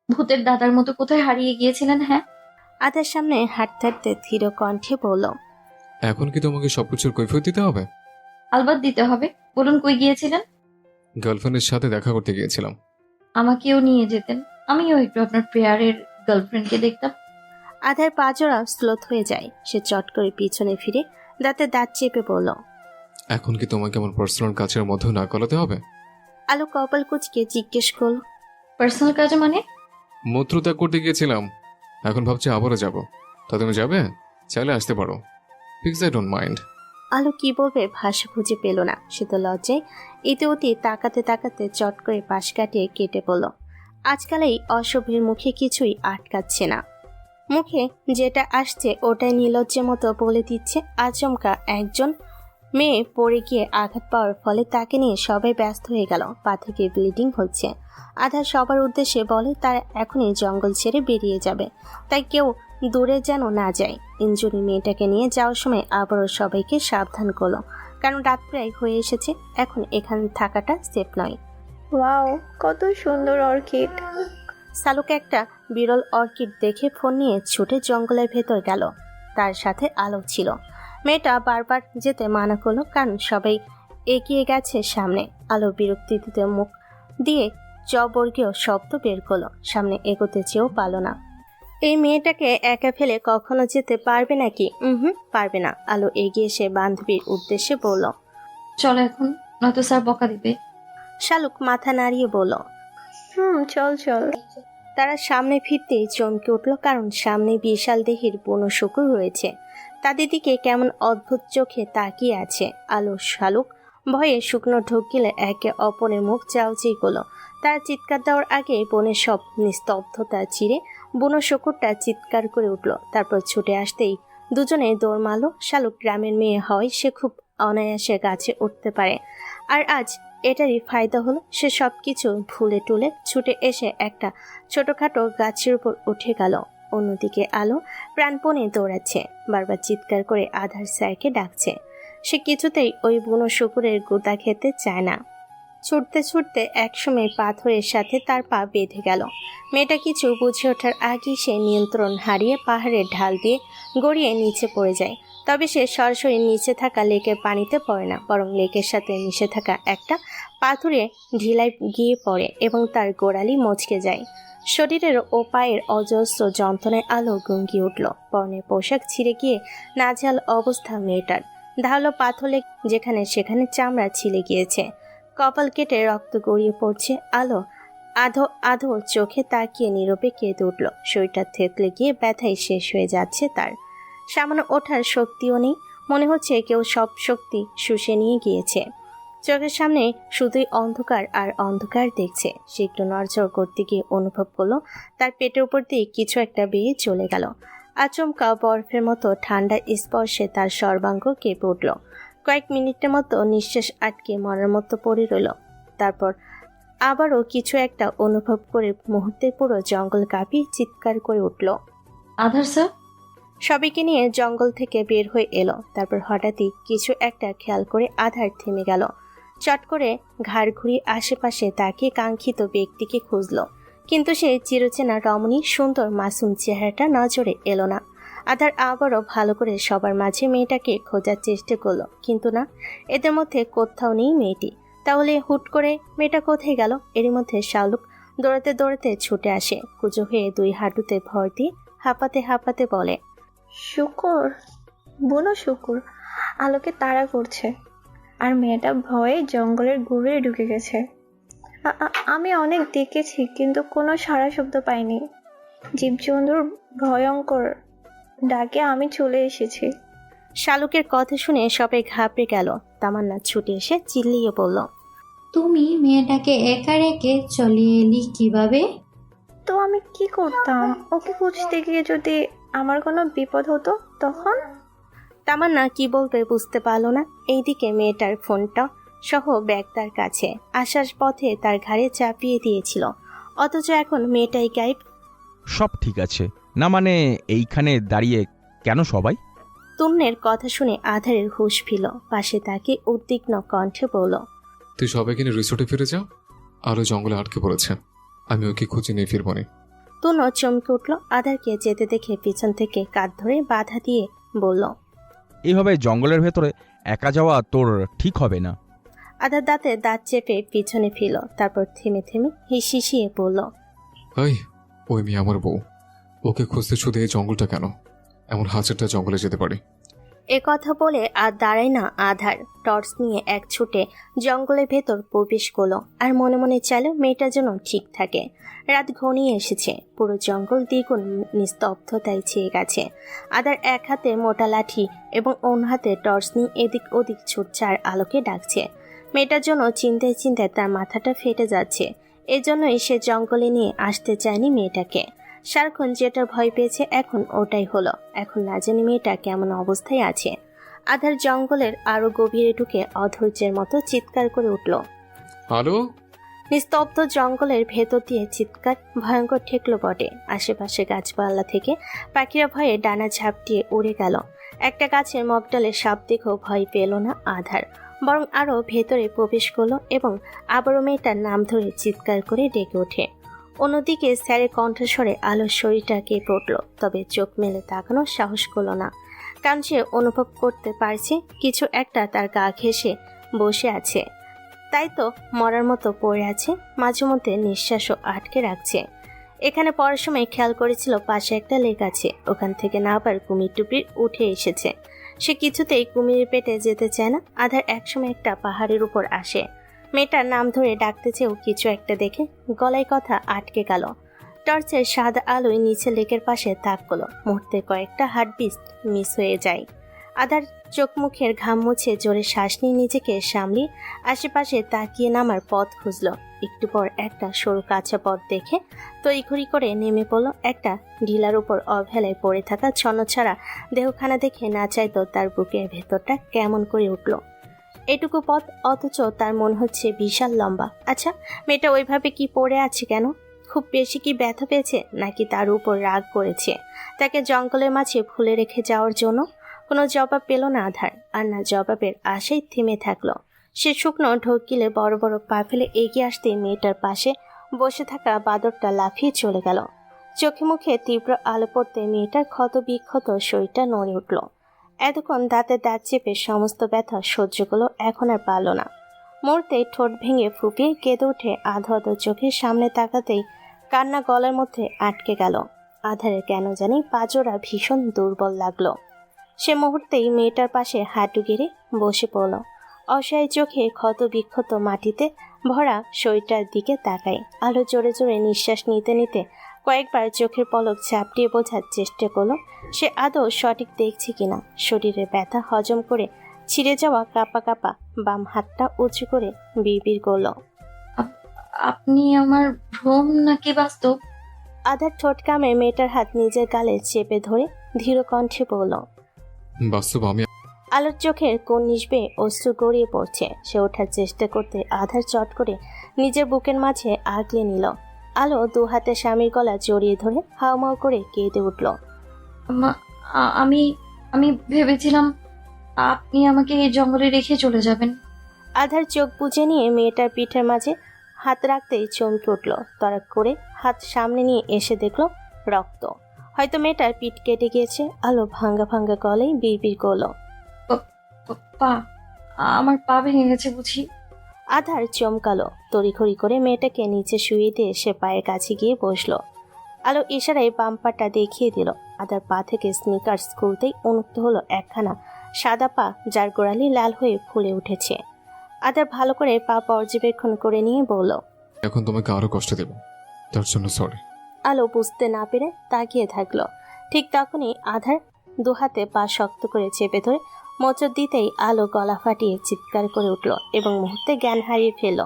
ভূতের দাদার মতো কোথায় হারিয়ে গিয়েছিলেন? হ্যাঁ, আধার সামনে হাঁটতে হাঁটতে ধীর কণ্ঠে বলল, এখন কি তোমাকে সবকিছুর কৈফিয়ত দিতে হবে? আলবাত দিতে হবে। বলুন, কই গিয়েছিলেন? গার্লফ্রেন্ডের সাথে দেখা করতে গিয়েছিলাম। আমাকেও নিয়ে যেতেন, আমিও একটু আপনার প্রেয়ারের গার্লফ্রেন্ডকে দেখতাম। আধার পাজরা স্লোথ হয়ে যায়। সে চট করে পিছনে ফিরে দাঁতে দাঁত চেপে বলল, এখন কি তোমাকে আমার পার্সোনাল কাজের মধ্যেও না করাতে হবে? আলো কপাল কুচকে জিজ্ঞেস করল, পার্সোনাল কাজে মানে? মূত্রত্যাগ করতে গিয়েছিলাম, এখন ভাবছি আবারও যাব। তা তুমি যাবে? চাইলে আসতে পারো, প্লিজ, আই ডোন্ট মাইন্ড। আলো কি বলবে ভাষা খুঁজে পেল না। সে তো লজ্জায় ইতিউতি তাকাতে তাকাতে চট করে পাশ কাটিয়ে কেটে পড়ল। আজকাল এই অসভ্যের মুখে কিছুই আটকাচ্ছে না। মুখে যেটা আসছে ওটাই নির্লজ্জের মতো বলে দিচ্ছে। আচমকা একজন মেয়ে পড়ে গিয়ে আঘাত পাওয়ার ফলে তাকে নিয়ে সবাই ব্যস্ত হয়ে গেল। পা থেকে ব্লিডিং হচ্ছে। আধা সবার উদ্দেশ্যে বলে তারা এখনই জঙ্গল ছেড়ে বেরিয়ে যাবে, তাই কেউ দূরে যেন না যায়। ইঞ্জুরি মেয়েটাকে নিয়ে যাওয়ার সময় আবারও সবাইকে সাবধান করলো, কারণ রাত প্রায় হয়ে এসেছে, এখন এখানে থাকাটা সেফ নয়। ওয়াও, কত সুন্দর অর্কিড। শালুক একটা বিরল অর্কিড দেখে ফোন নিয়ে ছুটে জঙ্গলের ভেতর গেল। তার সাথে আলো ছিল। মেয়েটা বারবার যেতে মানা করলো, কারণ সবাই এগিয়ে গেছে সামনে। আলো বিরক্তিতে মুখ দিয়ে চবর্গীয় শব্দ বের করলো। সামনে এগোতে চেয়েও পারল না। এই মেয়েটাকে একা ফেলে কখনো যেতে পারবে নাকি? পারবে না। আলো এগিয়ে এসে বান্ধবীর উদ্দেশ্যে বলল, চলো এখন, নয়তো স্যার বকা দিবে। শালুক মাথা নাড়িয়ে বলল, চল চল। তারা সামনে ফিরতেই চমকে উঠল, কারণ সামনে বিশাল দেহির বুনো শুকুর রয়েছে। তাদের দিকে কেমন অদ্ভুত চোখে তাকিয়ে আছে। আলো শালুক ভয়ে শুকনো ঢোক গেলে একে অপরের মুখ চাউচিয়ে করলো। তারা চিৎকার দেওয়ার আগে বনের সব নিস্তব্ধতা চিরে বুনো শুকুরটা চিৎকার করে উঠল। তারপর ছুটে আসতেই দুজনে দৌড় মারল। শালুক গ্রামের মেয়ে হয়, সে খুব অনায়াসে গাছে উঠতে পারে। আর আজ এটারই ফায়দা হলো, সে সব কিছু ভুলে টুলে ছুটে এসে একটা ছোটখাটো গাছের উপর উঠে গেল। অন্যদিকে আলো প্রাণপণে দৌড়াচ্ছে, বারবার চিৎকার করে আধার স্যারকে ডাকছে। সে কিছুতেই ওই বুনো শুকুরের গোদা খেতে চায় না। ছুটতে ছুটতে একসময় পাথরের সাথে তার পা বেঁধে গেল। মেয়েটা কিছু বুঝে ওঠার আগেই সে নিয়ন্ত্রণ হারিয়ে পাহাড়ের ঢাল দিয়ে গড়িয়ে নিচে পড়ে যায়। তবে সে সরাসরি নিচে থাকা লেকের পানিতে পড়ে না, বরং লেকের সাথে মিশে থাকা একটা পাথরে ঢিলায় গিয়ে পড়ে এবং তার গোড়ালি মচকে যায়। শরীরের ও পায়ের অজস্র যন্ত্রণায় আলো গুঙ্গিয়ে উঠল। পরনের পোশাক ছিঁড়ে গিয়ে নাজেহাল অবস্থা মেয়েটার। ধারালো পাথরে যেখানে সেখানে চামড়া ছিলে গিয়েছে। কপাল কেটে রক্ত গড়িয়ে পড়ছে। আলো আধো আধো চোখে তাকিয়ে নীরবে কেঁদে উঠল। শরীরটা থেতলে গিয়ে ব্যথায় শেষ হয়ে যাচ্ছে তার। সামান্য ওঠার শক্তিও নেই। মনে হচ্ছে কেউ সব শক্তি শুষে নিয়ে গিয়েছে। চোখের সামনে শুধুই অন্ধকার আর অন্ধকার দেখছে। সে একটু নড়চড় করতে গিয়ে অনুভব করলো তার পেটের উপর দিয়ে কিছু একটা বেয়ে চলে গেল। আচমকা বরফের মতো ঠান্ডা স্পর্শে তার সর্বাঙ্গ কেঁপে উঠল। কয়েক মিনিটের মতো নিঃশ্বাস আটকে মরার মতো পড়ে রইল। তারপর আবারও কিছু একটা অনুভব করে মুহূর্তে পুরো জঙ্গল কাঁপিয়ে চিৎকার করে উঠল। আধার স্যার? সবাইকে নিয়ে জঙ্গল থেকে বের হয়ে এলো। তারপর হঠাৎই কিছু একটা খেয়াল করে আধার থেমে গেল। চট করে ঘাড় ঘুরিয়ে আশেপাশে তাকিয়ে কাঙ্ক্ষিত ব্যক্তিকে খুঁজল, কিন্তু সে চিরচেনা রমণী সুন্দর মাসুম চেহারাটা নজরে এলো না। আধার আবারও ভালো করে সবার মাঝে মেয়েটাকে খোঁজার চেষ্টা করলো, কিন্তু না, এদের মধ্যে কোথাও নেই মেয়েটি। তাহলে হুট করে মেয়েটা কোথায় গেল? এরই মধ্যে শালুক দৌড়াতে দৌড়াতে ছুটে আসে। কুজো হয়ে দুই হাঁটুতে ভর দিয়ে হাঁপাতে হাঁপাতে বলে, শুকুর, বুনো শুকুর আলোকে তাড়া করছে, আর মেয়েটা ভয়ে জঙ্গলের গভীরে ঢুকে গেছে। আমি অনেক দেখেছি, কিন্তু কোনো সাড়া শব্দ পাইনি। জীবজন্তুর ভয়ঙ্কর ডাকে আমি চলে এসেছি। শালুকের কথা শুনে সবাই ঘাবড়ে গেল। তামান্না ছুটে এসে চিল্লিয়ে বলল, তুমি মেয়েটাকে একা রেখে চলে এলি কিভাবে? তো আমি কি করতাম? ওকে খুঁজতে গিয়ে যদি আমার কোনো বিপদ হতো তখন? তামান্না কি বলবে বুঝতে পারল না। এইদিকে মেয়েটার ফোনটা সহ ব্যাগ তার কাছে। আসার পথে তার ঘাড়ে চাপিয়ে দিয়েছিল, অথচ এখন মেয়েটাই গায়েব। সব ঠিক আছে না? মানে এইখানে দাঁড়িয়ে কেন সবাই? তন্নের কথা শুনে আধারের হুঁশ ফিরল। পাশে তাকে উদ্বিগ্ন কণ্ঠে বলল, তুই সবাইকে নিয়ে রিসোর্টে ফিরে যা। আরও জঙ্গলে আটকে পড়েছে, আমি ওকে খুঁজে নিয়ে ফিরবনি। তন্য চমকে উঠল। আধারকে যেতে দেখে পিছন থেকে কাঁধ ধরে বাধা দিয়ে বলল, এইভাবে জঙ্গলের ভেতরে একা যাওয়া তোর ঠিক হবে না। আধার দাঁতে দাঁত চেপে পিছনে ফিরল। তারপর থেমে থেমে হিসিয়ে বলল, ওই মেয়ে আমার বউ, ওকে খুঁজতে শুধু এই জঙ্গলটা কেন? এমন হাজারটা জঙ্গলে যেতে পারি। এ কথা বলে আর দাঁড়ায় না আধার। টর্চ নিয়ে এক ছুটে জঙ্গলের ভেতর প্রবেশ করলো। আর মনে মনে চাইল মেয়েটা যেন ঠিক থাকে। রাত ঘনিয়ে এসেছে, পুরো জঙ্গল দ্বিগুণ নিস্তব্ধতায় ছেয়ে গেছে। আধার এক হাতে মোটা লাঠি এবং অন্য হাতে টর্চ নিয়ে এদিক ওদিক ছুটছে আর আলোকে ডাকছে। মেয়েটার জন্য চিন্তায় চিন্তায় তার মাথাটা ফেটে যাচ্ছে। এজন্যই সে জঙ্গলে নিয়ে আসতে চায়নি মেয়েটাকে। সারাক্ষণ যেটা ভয় পেয়েছে এখন ওটাই হলো। এখন না জানি মেয়েটা কেমন অবস্থায় আছে। আধার জঙ্গলের আরো গভীরে ঢুকে অধৈর্যের মতো চিৎকার করে উঠল। হ্যালো? নিস্তব্ধ জঙ্গলের ভেতর দিয়ে চিৎকার ভয়ঙ্কর ঠেকলো বটে। আশেপাশে গাছপালা থেকে পাখিরা ভয়ে ডানা ঝাপটিয়ে উড়ে গেল। একটা গাছের মগডালে সাপ দেখেও ভয় পেল না আধার, বরং আরো ভেতরে প্রবেশ করলো এবং আবারও মেয়েটার নাম ধরে চিৎকার করে ডেকে ওঠে। অন্যদিকে স্যারের কণ্ঠস্বরে আলোর শরীরটা কেঁপে উঠল, তবে চোখ মেলে তাকানোর সাহস করলো না, কারণ সে অনুভব করতে পারছে কিছু একটা তার গা ঘেঁষে বসে আছে। তাই তো মরার মতো পড়ে আছে, মাঝে মধ্যে নিঃশ্বাসও আটকে রাখছে। এখানে পড়ার সময় খেয়াল করেছিল পাশে একটা লেক আছে, ওখান থেকে না আবার কুমির টুপির উঠে এসেছে। সে কিছুতেই কুমিরের পেটে যেতে চায় না। আধার একসময় একটা পাহাড়ের উপর আসে। মেয়েটার নাম ধরে ডাকতে চেয়েও কিছু একটা দেখে গলায় কথা আটকে গেল। টর্চের সাদা আলোয় নিচে লেকের পাশে তাক করলো। মুহূর্তে কয়েকটা হার্টবিট মিস হয়ে যায়। আধার চোখ মুখের ঘাম মুছে জোরে শ্বাস নিয়ে নিজেকে সামলিয়ে আশেপাশে তাকিয়ে নামার পথ খুঁজল। একটু পর একটা সরু কাঁচা পথ দেখে তড়িঘড়ি করে নেমে পড়ল। একটা ঢিলার উপর অবহেলায় পড়ে থাকা ছন্নছাড়া দেহখানা দেখে না চাইতো তার বুকের ভেতরটা কেমন করে উঠল। এটুকু পথ, অথচ তার মনে হচ্ছে বিশাল লম্বা। আচ্ছা, মেয়েটা ওইভাবে কি পড়ে আছে কেন? খুব বেশি কি ব্যথা পেয়েছে, নাকি তার উপর রাগ করেছে তাকে জঙ্গলের মাঝে ভুলে রেখে যাওয়ার জন্য? কোনো জবাব পেল না আধার, আর না জবাবের আশায় থেমে থাকলো। সে শুকনো ঢোক গিলে বড় বড় পা ফেলে এগিয়ে আসতে মেয়েটার পাশে বসে থাকা বাদরটা লাফিয়ে চলে গেল। চোখে মুখে তীব্র আলো পড়তে মেয়েটার ক্ষত বিক্ষত শরীরটা নড়ে উঠল। এতক্ষণ দাঁতে দাঁত চেপে সমস্ত ব্যথা সহ্য করলো, এখন আর পারল না। মুহূর্তে ঠোঁট ভেঙে ফুপিয়ে কেঁদে উঠে আধো আধো চোখের সামনে তাকাতেই কান্না গলার মধ্যে আটকে গেল। আধারের কেন জানি পাজোরা ভীষণ দুর্বল লাগলো। সে মুহূর্তেই মেয়েটার পাশে হাঁটু গেড়ে বসে পড়ল। অসহায় চোখে ক্ষত বিক্ষত মাটিতে ভরা শরীরটার দিকে তাকায়। আলো জোরে জোরে নিঃশ্বাস নিতে নিতে কয়েকবার চোখের পলক ঝাপটিয়ে বোঝার চেষ্টা করলো সে আদৌ সঠিক দেখছে কিনা। শরীরে ব্যথা হজম করে ছিঁড়ে যাওয়া কাপা কাপা বাম হাতটা উঁচু করে বিড়বিড় করল, আপনি আমার ভ্রম নাকি বাস্তব? আধার ঠোঁট কামে মেয়েটার হাত নিজের গালে চেপে ধরে ধীর কণ্ঠে বলল, বাস্তব আমি। আলোর চোখের কোন নিসবে অশ্রু গড়িয়ে পড়ছে। সে ওঠার চেষ্টা করতে আধার চট করে নিজের বুকের মাঝে আগলে নিল। আলো দু হাতে স্বামীর গলা জড়িয়ে ধরে হাউমাউ করে কেঁদে উঠল। আমি আমি ভেবেছিলাম আপনি আমাকে এই জঙ্গলে রেখে চলে যাবেন। আধার চোখ বুজে নিয়ে মেয়েটার পিঠের মাঝে হাত রাখতেই চমকে উঠল। তড়াক করে হাত সামনে নিয়ে এসে দেখলো রক্ত। হয়তো মেয়েটার পিঠ কেটে গিয়েছে। আলো ভাঙ্গা ভাঙ্গা গলায় বিড়বিড় করলো, পা, আমার পা ভেঙে গেছে বুঝি? আধার চমকালো। তড়িঘড়ি করে মেয়েটাকে নিচে শুয়ে দিয়ে সে পায়ের কাছে গিয়ে বসলো। আলো ইশারায় বাম পাটা দেখিয়ে দিল। আধার পা থেকে স্নিকার্স খুলতেই উন্মুক্ত হলো একখানা সাদা পা, যার গোড়ালি লাল হয়ে ফুলে উঠেছে। আধার ভালো করে পা পর্যবেক্ষণ করে নিয়ে বলল, এখন তোমাকে আরো কষ্ট দেব, তার জন্য সরি। আলো বুঝতে না পেরে তাকিয়ে থাকলো। ঠিক তখনই আধার দুহাতে পা শক্ত করে চেপে ধরে মোচড় দিতেই আলো গলা ফাটিয়ে চিৎকার করে উঠল এবং মুহূর্তে জ্ঞান হারিয়ে ফেলল।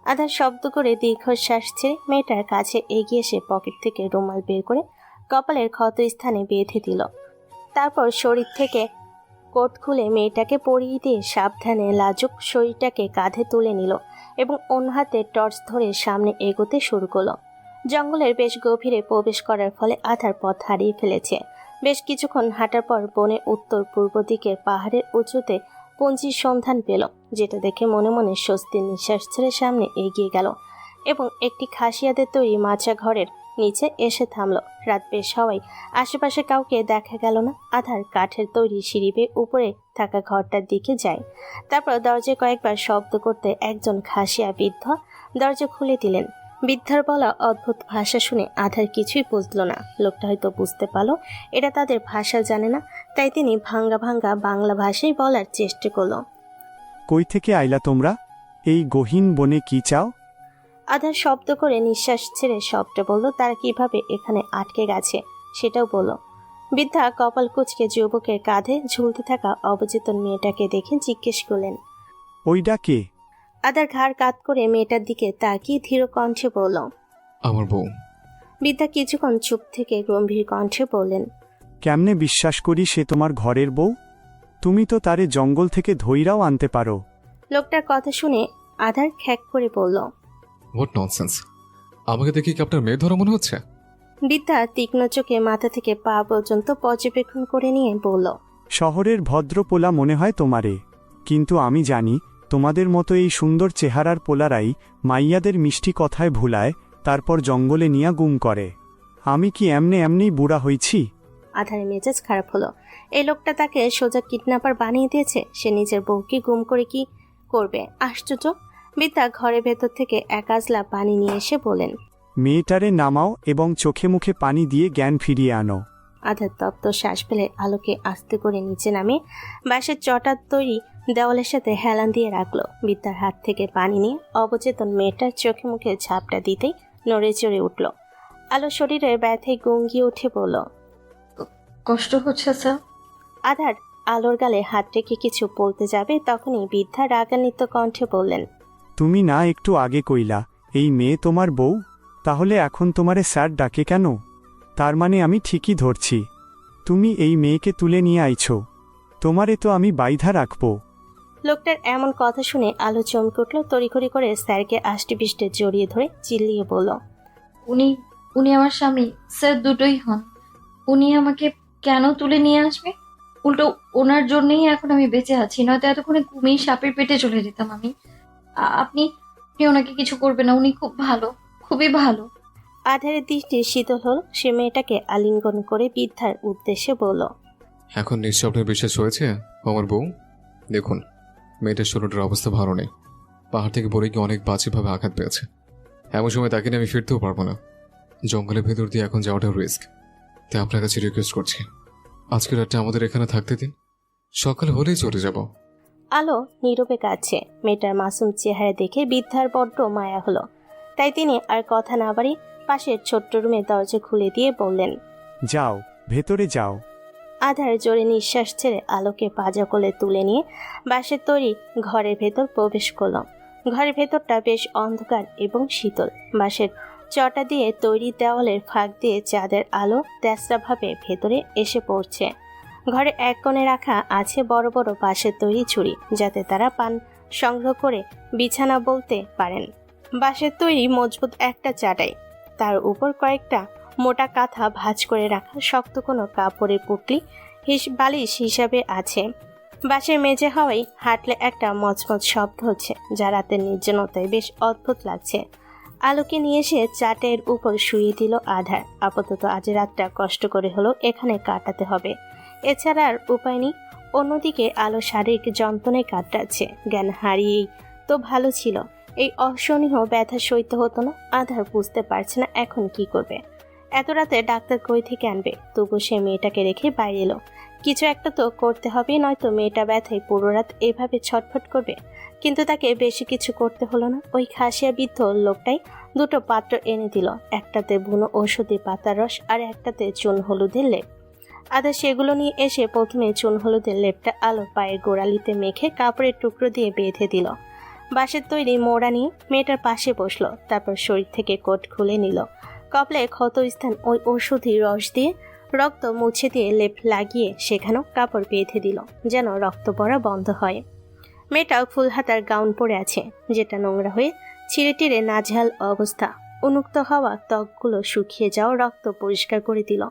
আধার শব্দ করে দীর্ঘশ্বাস ছেড়ে মেয়েটার কাছে এগিয়ে এসে পকেট থেকে রুমাল বের করে কপালের ক্ষত স্থানে বেঁধে দিল। তারপর শরীর থেকে কোট খুলে মেয়েটাকে পরিয়ে দিয়ে সাবধানে লাজুক শরীরটাকে কাঁধে তুলে নিল এবং অন্য হাতে টর্চ ধরে সামনে এগোতে শুরু করলো। জঙ্গলের বেশ গভীরে প্রবেশ করার ফলে আধার পথ হারিয়ে ফেলেছে। বেশ কিছুক্ষণ হাঁটার পর বনের উত্তর পূর্ব দিকের পাহাড়ের উঁচুতে পঞ্জির সন্ধান পেল, যেটা দেখে মনে মনে স্বস্তির নিঃশ্বাস ছেড়ে সামনে এগিয়ে গেল এবং একটি খাসিয়াদের তৈরি মাচা ঘরের নিচে এসে থামলো। রাত বেশ হওয়ায় আশেপাশে কাউকে দেখা গেল না। আধার কাঠের তৈরি সিঁড়ি বেয়ে উপরে থাকা ঘরটার দিকে যায়। তারপর দরজায় কয়েকবার শব্দ করতে একজন খাসিয়া বৃদ্ধ দরজা খুলে দিলেন। বৃদ্ধার বলা অদ্ভুত ভাষা শুনে আধার কিছুই বুঝল না। লোকটা হয়তো বুঝতে পারলো এটা তাদের ভাষা জানে না, তাই তিনি ভাঙ্গা ভাঙ্গা বাংলা ভাষায় বলার চেষ্টা করলো। কই থেকে আইলা তোমরা? এই গহীন বনে কি চাও? আধার শব্দ করে নিঃশ্বাস ছেড়ে সবটা বলল তারা কিভাবে এখানে আটকে গেছে সেটাও বলল। বৃদ্ধা কপাল কুঁচকে যুবকের কাঁধে ঝুলতে থাকা অবচেতন মেয়েটাকে দেখে জিজ্ঞেস করলেন, ওইডা কে? আধার ঘাড় কাত করে মেয়েটার দিকে তাকিয়ে ধীর কণ্ঠে বলল। আমার বউ। বৃদ্ধা কিছুক্ষণ চুপ থেকে গম্ভীর কণ্ঠে বললেন, কেমনে বিশ্বাস করি সে তোমার ঘরের বউ? তুমি তো তারে জঙ্গল থেকে ধইরাও আনতে পারো। লোকটার কথা শুনে আধার খ্যাক করে বলল। What nonsense! আমাকে দেখে কি আপনার মেয়ে ধরা মনে হচ্ছে? বৃদ্ধা তীক্ষ্ণ চোখে মাথা থেকে পা পর্যন্ত পর্যবেক্ষণ করে নিয়ে বলল, শহরের ভদ্র পোলা মনে হয় তোমারে, কিন্তু আমি জানি তোমাদের মতো এই সুন্দর চেহারার পোলারাই মাইয়াদের মিষ্টি কথায় ভুলায়, তারপর জঙ্গলে নিয়া গুম করে। আমি কি এমনি বুড়া হইছি? আধারের মেজাজ খারাপ হলো। এই লোকটা তাকে সোজা কিডন্যাপার বানিয়ে দিয়েছে। সে নিজের বউকে গুম করে কি করবে? আশ্চর্য। বৃদ্ধা ঘরের ভেতর থেকে এক আজলা পানি নিয়ে এসে বলেন, মেয়েটারে নামাও এবং চোখে মুখে পানি দিয়ে জ্ঞান ফিরিয়ে আনো। আধার তপ্ত শ্বাস ফেলে আলোকে আস্তে করে নিচে নামে বাঁশের চটার তৈরি দেওয়ালের সাথে হেলান দিয়ে রাখলো। বৃদ্ধার হাত থেকে পানি নিয়ে অবচেতন মেয়েটার চোখে মুখে ঝাপটা দিতেই নড়ে চড়ে উঠল। আলো শরীরের ব্যথায় গুঙ্গিয়ে উঠে বলল, কষ্ট হচ্ছে স্যার? আধার আলোর গালে হাত রেখে কিছু বলতে যাবে তখনই বৃদ্ধা রাগান্বিত কণ্ঠে বললেন, তুমি না একটু আগে কইলা এই মেয়ে তোমার বউ? তাহলে এখন তোমারে স্যার ডাকে কেন? তার মানে আমি ঠিকই ধরছি, তুমি এই মেয়েকে তুলে নিয়ে আইছো। তোমারে তো আমি বাইধা রাখবো। লোকটার এমন কথা শুনে আলো চমকে উঠল। তড়িঘড়ি করে স্যারকে আষ্টেপৃষ্টে জড়িয়ে ধরে চিল্লিয়ে বলল, উনি উনি আমার স্বামী স্যার, দুটোই হন। উনি আমাকে কেন তুলে নিয়ে আসবে? উল্টো ওনার জন্যই এখন আমি বেঁচে আছি, নয়তো এতক্ষণে ঘুমিয়ে সাপের পেটে চলে যেতাম আমি। আপনি আপনি ওনাকে কিছু করবেন না, উনি খুব ভালো, খুবই ভালো। আধারের দৃষ্টি শীতল হল। সে মেয়েটাকে আলিঙ্গন করে বৃদ্ধার উদ্দেশ্যে বলল, এখন নিশ্চয় আপনার বিশ্বাস হয়েছে আমার বউ? দেখুন, মেয়েটার শরীরের অবস্থা ভালো নেই। পাহাড় থেকে পড়ে গিয়ে অনেক বাজেভাবে আঘাত পেয়েছে। এমন সময় তাকে নিয়ে আমি ফিরতেও পারবো না। জঙ্গলের ভেতর দিয়ে এখন যাওয়াটা রিস্ক। তাই আপনার কাছে রিকোয়েস্ট করছি, আজকে রাতটা আমাদের এখানে থাকতে দিন, সকাল হলেই চলে যাব। আলো নীরবে কাঁদছে। মেয়েটার মাসুম চেহারা দেখে বৃদ্ধার বড্ড মায়া হলো। তাই তিনি আর কথা না বাড়িয়ে পাশের ছোট্ট রুমে দরজা খুলে দিয়ে বললেন, যাও, ভেতরে যাও। আধার জোরে নিঃশ্বাস ছেড়ে আলোকে পাজা কোলে তুলে নিয়ে বাঁশের তৈরি ঘরের ভেতর প্রবেশ করল। ঘরের ভেতরটা বেশ অন্ধকার এবং শীতল। বাঁশের চটা দিয়ে তৈরি দেওয়ালের ফাঁক দিয়ে চাঁদের আলো তেসরাভাবে ভেতরে এসে পড়ছে। ঘরে এক কোণে রাখা আছে বড় বড় বাঁশের তৈরি ছুরি, যাতে তারা পান সংগ্রহ করে বিছানা বলতে পারেন। বাঁশের তৈরি মজবুত একটা চাটাই, তার উপর কয়েকটা মোটা কাঁথা ভাঁজ করে রাখা শক্ত কোনো কাপড়ের পুটলি বালিশ হিসাবে আছে। বাঁশের মেঝে হওয়ায় হাঁটলে একটা মচমচ শব্দ হচ্ছে, যা রাতের নির্জনতায় বেশ অদ্ভুত লাগছে। আলোকে নিয়ে এসে চাটের উপর শুয়ে দিল আধার। আপাতত আজ রাতটা কষ্ট করে হলো এখানে কাটাতে হবে, এছাড়া আর উপায় নেই। অন্যদিকে আলো শারীরিক যন্ত্রণায় কাটাচ্ছে। জ্ঞান হারিয়েই তো ভালো ছিল, এই অসহনীয় ব্যথা সইতে হতো না। আধার বুঝতে পারছে না এখন কি করবে। এত রাতে ডাক্তার কই থেকে আনবে? তবু সে মেয়েটাকে রেখে বাইরে এলো। কিছু একটা তো করতে হবে, নয়তো মেয়েটা ব্যথায় পুরো রাত এভাবে ছটফট করবে। কিন্তু তাকে বেশি কিছু করতে হলো না। ওই খাসিয়া বৃদ্ধ লোকটাই দুটো পাত্র এনে দিল, একটাতে বুনো ঔষধি পাতার রস আর একটাতে চুন হলুদের লেপ। আধা সেগুলো নিয়ে এসে প্রথমে চুন হলুদের লেপটা আলোর পায়ের গোড়ালিতে মেখে কাপড়ের টুকরো দিয়ে বেঁধে দিল। বাঁশের তৈরি মোড়া নিয়ে মেয়েটার পাশে বসলো। তারপর শরীর থেকে কোট খুলে নিল। কপালে ক্ষত স্থান ওই ঔষধি রস দিয়ে রক্ত মুছে দিয়ে লেপ লাগিয়ে সেখানেও কাপড় বেঁধে দিল, যেন রক্ত পড়া বন্ধ হয়। মেয়েটাও ফুল হাতার গাউন পরে আছে, যেটা নোংরা হয়ে ছিঁড়ে টিড়ে নাজেহাল অবস্থা। উন্মুক্ত হওয়া ত্বকগুলো শুকিয়ে যাওয়া রক্ত পরিষ্কার করে দিল।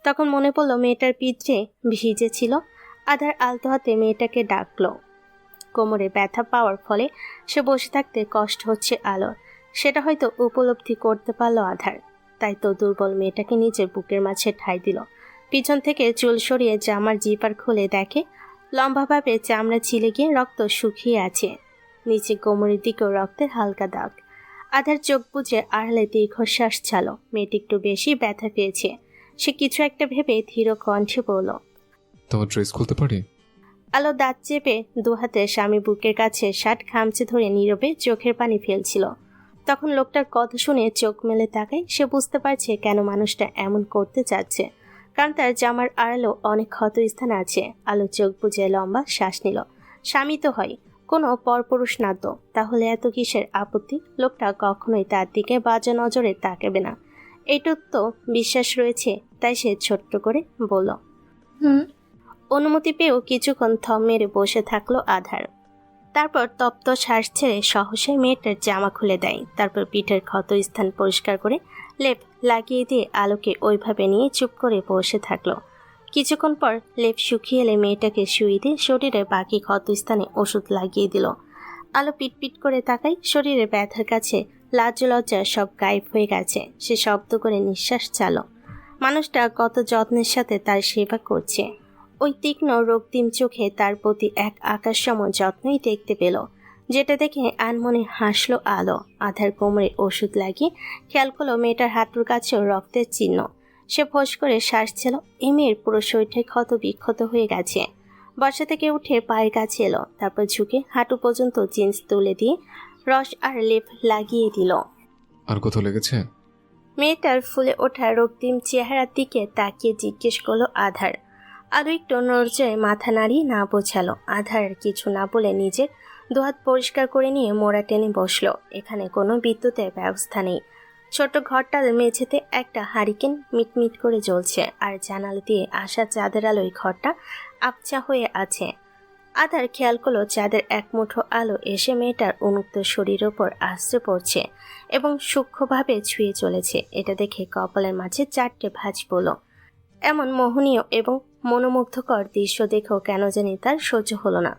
তখন মনে পড়ল মেয়েটার পিঠে ভিজে ছিল। আধার আলতো হাতে মেয়েটাকে ডাকলো। কোমরে ব্যথা পাওয়ার ফলে সে বসে থাকতে কষ্ট হচ্ছে আলোর, সেটা হয়তো উপলব্ধি করতে পারলো আধার। তাই তো দুর্বল মেয়েটাকে নিজের বুকের মাঝে ঠাঁই দিল। পিছন থেকে চুল সরিয়ে জামার জিপার খুলে দেখে লম্বাভাবে চামড়া ছিলে গিয়ে রক্ত শুকিয়ে আছে। নিচে কোমরের দিকেও রক্তের হালকা দাগ। আধার চোখ বুজে আড়ালে দীর্ঘশ্বাস ছাড়ল। মেয়েটি একটু বেশি ব্যথা পেয়েছে। সে কিছু একটা ভেবে ধীর কণ্ঠে বলল, তোমার ড্রেস খুলতে পারি? আলো দাঁত চেপে দুহাতে স্বামী বুকের কাছে শার্ট খামচে ধরে নীরবে চোখের পানি ফেলছিল। তখন লোকটার কথা শুনে চোখ মেলে তাকায়। সে বুঝতে পারছে কেন মানুষটা এমন করতে চাচ্ছে, কারণ তার জামার আড়ালেও অনেক ক্ষত স্থান আছে। আলো চোখ বুজে লম্বা শ্বাস নিল। স্বামী তো হয়, কোনো পরপুরুষ না তো, তাহলে এত কিসের আপত্তি? লোকটা কখনোই তার দিকে বাজে নজরে তাকাবে না, এইটুক তো বিশ্বাস রয়েছে। তাই সে ছোট্ট করে বলল, হুম। অনুমতি পেয়েও কিছুক্ষণ থম মেরে বসে থাকলো আধার। তারপর তপ্ত শ্বাস ছেড়ে সহসায় মেয়েটার জামা খুলে দেয়। তারপর পিঠের ক্ষত স্থান পরিষ্কার করে লেপ লাগিয়ে দিয়ে আলোকে ওইভাবে নিয়ে চুপ করে বসে থাকলো। কিছুক্ষণ পর লেপ শুকিয়ে এলে মেয়েটাকে শুয়ে দিয়ে শরীরে বাকি ক্ষত স্থানে ওষুধ লাগিয়ে দিল। আলো পিটপিট করে তাকায়। শরীরে ব্যথার কাছে লাজ লজ্জা সব গায়েব হয়ে গেছে। সে শব্দ করে নিঃশ্বাস চাল। মানুষটা কত যত্নের সাথে তার সেবা করছে। ওই তীক্ষ্ণ রক্তিম চোখে তার প্রতি এক আকাশসম যত্নই দেখতে পেল, যেটা দেখে আনমনে হাসলো আলো। আধার কোমরে ওষুধ লাগিয়ে খেয়াল করলো মেয়েটার হাঁটুর কাছেও রক্তের চিহ্ন। সে ফোঁস করে শ্বাস ছিল। এই মেয়ের পুরো শরীরটাই ক্ষত বিক্ষত হয়ে গেছে। বসা থেকে উঠে পায়ের কাছে এলো, তারপর ঝুঁকে হাঁটু পর্যন্ত জিন্স তুলে দিয়ে রস আর লেপ লাগিয়ে দিল। আর কোথাও লেগেছে? মেয়েটার ফুলে ওঠা রক্তিম চেহারার দিকে তাকিয়ে জিজ্ঞেস করলো আধার। আরও একটু নড়জয়ে মাথা নাড়িয়ে না বোঝালো। আধার কিছু না বলে নিজের দুহাত পরিষ্কার করে নিয়ে মোড়া টেনে বসলো। এখানে কোনো বিদ্যুতের ব্যবস্থা নেই। ছোট ঘরটার মেঝেতে একটা হারিকেন মিটমিট করে জ্বলছে, আর জানালা দিয়ে আসা চাঁদের আলোয় ঘরটা আবছা হয়ে আছে। আধার খেয়াল করলো চাঁদের এক মুঠো আলো এসে মেয়েটার উন্মুক্ত শরীরের ওপর আশ্রে পড়ছে এবং সূক্ষ্মভাবে ছুঁয়ে চলেছে। এটা দেখে কপালের মাঝে চারটে ভাঁজ পড়ল। এমন মোহনীয় এবং মনোমুগ্ধকর দৃশ্য দেখেও কেন জানি তার সহ্য হলো না।